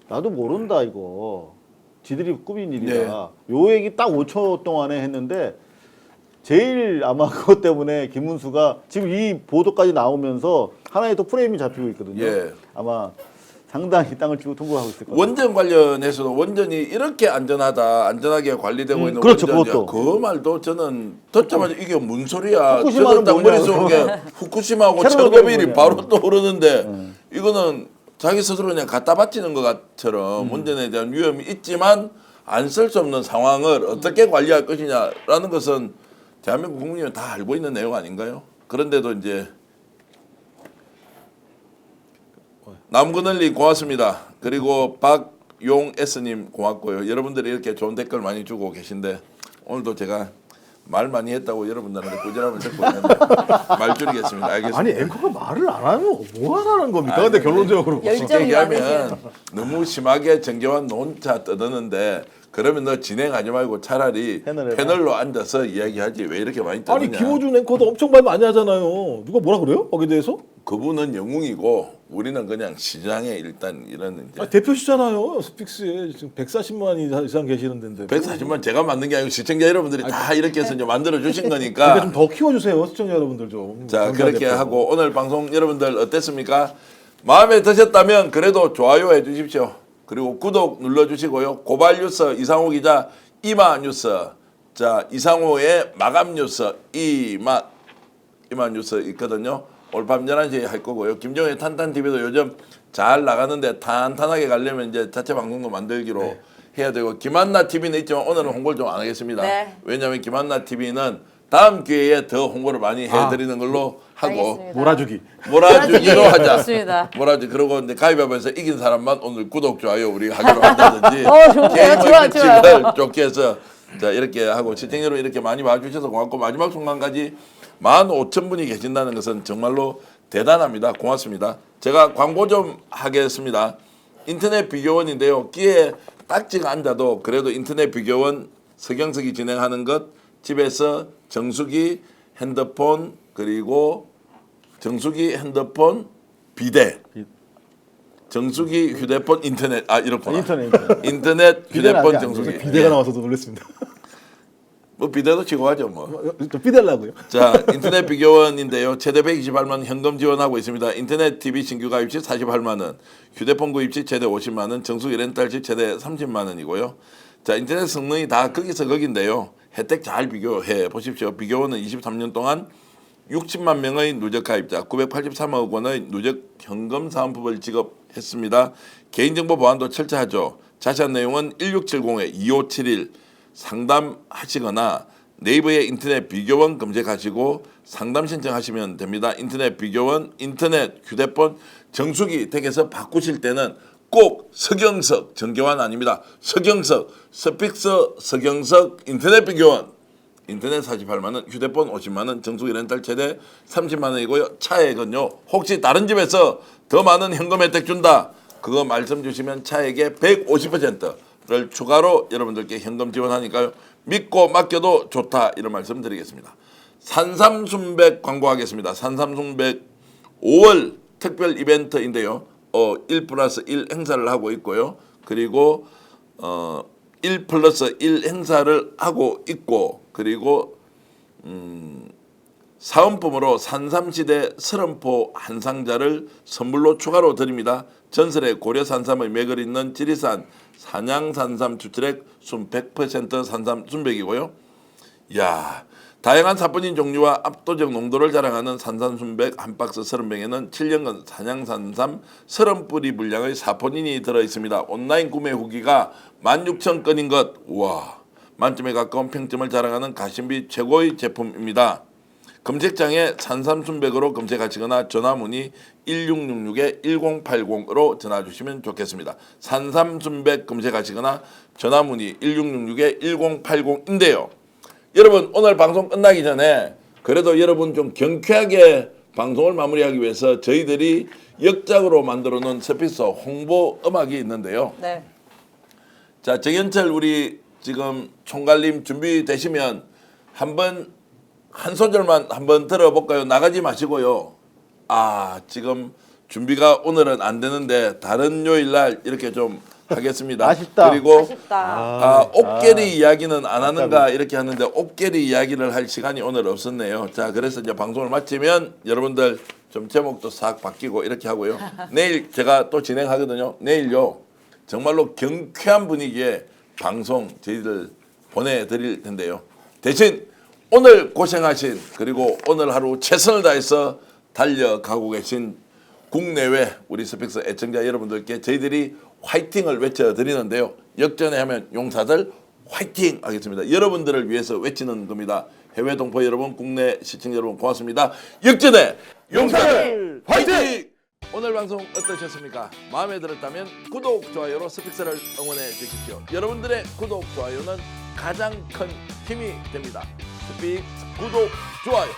나도 모른다 이거. 지들이 꾸민 일이다. 네. 요 얘기 딱 5초 동안에 했는데 제일 아마 그것 때문에 김문수가 지금 이 보도까지 나오면서 하나의 또 프레임이 잡히고 있거든요. 예. 아마 상당히 땅을 치고 통보하고 있을 거예요. 원전 관련해서도 원전이 이렇게 안전하게 관리되고 있는 그렇죠, 원전이야. 그것도. 그 말도 저는 듣자마자 이게 뭔 소리야. 후쿠시마는 저는 딱 뭐냐, 머릿속에 후쿠시마하고 체르노빌이 체르노빌이 뭐냐. 바로 떠오르는데 이거는 자기 스스로 그냥 갖다 바치는 것 것처럼 원전에 대한 위험이 있지만 안 쓸 수 없는 상황을 어떻게 관리할 것이냐라는 것은 대한민국 국민이 다 알고 있는 내용 아닌가요? 그런데도 이제 남근을리 고맙습니다. 그리고 박용S님 고맙고요. 여러분들이 이렇게 좋은 댓글 많이 주고 계신데 오늘도 제가 말 많이 했다고 여러분들한테 꾸지람을 듣고 있는데 말 줄이겠습니다. 알겠습니다. 아니 앵커가 말을 안 하면 뭐 하라는 겁니까? 근데 결론적으로 열- 쉽게 열정이 얘기하면 너무 심하게 정계환 논자 떠드는데 그러면 너 진행하지 말고 차라리 패널에 패널로 앉아서 이야기하지 왜 이렇게 많이 떠드냐. 아니 김호준 앵커도 엄청 말 많이 하잖아요. 누가 뭐라 그래요? 거기에 대해서? 그분은 영웅이고 우리는 그냥 시장에 일단 이런 이제 대표시잖아요. 스픽스에 지금 140만 이상 계시는 데인데. 140만 제가 만든 게 아니고 시청자 여러분들이 다 이렇게 해서 이제 만들어 주신 그러니까 거니까 좀 더 키워주세요. 시청자 여러분들 좀. 자 정자 그렇게 대표. 하고 오늘 방송 여러분들 어땠습니까? 마음에 드셨다면 그래도 좋아요 해주십시오. 그리고 구독 눌러주시고요. 고발뉴스 이상호 기자 이마뉴스 자 이상호의 마감뉴스 이마 뉴스 있거든요. 오늘 밤 11시에 할 거고요. 김종의 탄탄TV도 요즘 잘 나가는데 탄탄하게 가려면 이제 자체 방송도 만들기로 해야 되고 김한나TV는 있지만 오늘은 홍보를 좀 안 하겠습니다. 네. 왜냐하면 김한나TV는 다음 기회에 더 홍보를 많이 해드리는 걸로 하고 알겠습니다. 몰아주기. 몰아주기로 하자. 좋습니다. 몰아주 그러고 이제 가위바위보에서 이긴 사람만 오늘 구독 좋아요 우리 하기로 한다든지 좋네요. 게임의 좋아, 규칙을 좋게 해서 자 이렇게 하고 시청자 여러분 이렇게 많이 봐주셔서 고맙고 마지막 순간까지 15,000분이 계신다는 것은 정말로 대단합니다. 고맙습니다. 제가 광고 좀 하겠습니다. 인터넷 비교원인데요. 끼에 딱지가 앉아도 그래도 인터넷 비교원 서경석이 진행하는 것 집에서 정수기 핸드폰 그리고 정수기 핸드폰 비대 정수기 휴대폰 인터넷 이렇구나. 인터넷 비대는 휴대폰 아직 안 정수기 돼요. 비대가 나와서도 놀랐습니다. 뭐 비대도 치고 하죠 뭐. 좀 삐달라고요. 자 인터넷 비교원인데요. 최대 128만 원 현금 지원하고 있습니다. 인터넷 TV 신규 가입 시 48만 원, 휴대폰 구입 시 최대 50만 원, 정수기 렌탈 시 최대 30만 원이고요. 자 인터넷 성능이 다 거기서 거긴데요. 혜택 잘 비교해 보십시오. 비교원은 23년 동안 60만 명의 누적 가입자, 983억 원의 누적 현금 사은품을 지급했습니다. 개인정보 보안도 철저하죠. 자세한 내용은 1670-2571 상담하시거나 네이버에 인터넷 비교원 검색하시고 상담 신청하시면 됩니다. 인터넷 비교원, 인터넷 휴대폰 정수기 댁에서 바꾸실 때는 꼭 서경석 정교환 아닙니다. 서경석 스픽서 서경석 인터넷 비교원. 인터넷 48만 원, 휴대폰 50만 원, 정수기 렌탈 최대 30만 원이고요. 차액은요. 혹시 다른 집에서 더 많은 현금 혜택 준다. 그거 말씀 주시면 차액의 150%를 추가로 여러분들께 현금 지원하니까요. 믿고 맡겨도 좋다 이런 말씀 드리겠습니다. 산삼순백 광고하겠습니다. 산삼순백 5월 특별 이벤트인데요. 1+1 행사를 하고 있고요. 그리고 1+1 행사를 하고 있고 그리고 사은품으로 산삼시대 30포 한 상자를 선물로 추가로 드립니다. 전설의 고려 산삼의 맥을 잇는 지리산 산양 산삼 주출액 순 100% 산삼 순백이고요. 이야, 다양한 사포닌 종류와 압도적 농도를 자랑하는 산삼순백 한 박스 30병에는 7년간 산양산삼 30뿌리 분량의 사포닌이 들어있습니다. 온라인 구매 후기가 16,000건인 것. 우와, 만점에 가까운 평점을 자랑하는 가심비 최고의 제품입니다. 검색창에 산삼순백으로 검색하시거나 전화문의 1666-1080으로 전화주시면 좋겠습니다. 산삼순백 검색하시거나 전화문의 1666-1080인데요. 여러분 오늘 방송 끝나기 전에 그래도 여러분 좀 경쾌하게 방송을 마무리하기 위해서 저희들이 역작으로 만들어 놓은 스피서 홍보 음악이 있는데요. 네. 자, 정현철 우리 지금 총괄님 준비되시면 한번 한 소절만 한번 들어볼까요? 나가지 마시고요. 아, 지금 준비가 오늘은 안 되는데 다른 요일 날 이렇게 좀 하겠습니다. 아쉽다. 그리고 아쉽다. 옥계리 이야기는 안 하는가 이렇게 하는데 옥계리 이야기를 할 시간이 오늘 없었네요. 자, 그래서 이제 방송을 마치면 여러분들 좀 제목도 싹 바뀌고 이렇게 하고요. 내일 제가 또 진행하거든요. 내일요. 정말로 경쾌한 분위기의 방송 저희들 보내드릴 텐데요. 대신 오늘 고생하신 그리고 오늘 하루 최선을 다해서 달려가고 계신 국내외 우리 스픽스 애청자 여러분들께 저희들이 화이팅을 외쳐드리는데요. 역전에 하면 용사들 화이팅 하겠습니다. 여러분들을 위해서 외치는 겁니다. 해외 동포 여러분, 국내 시청자 여러분 고맙습니다. 역전에 용사들 화이팅! 오늘 방송 어떠셨습니까? 마음에 들었다면 구독, 좋아요로 스픽스를 응원해 주십시오. 여러분들의 구독, 좋아요는 가장 큰 힘이 됩니다. 스픽스 구독, 좋아요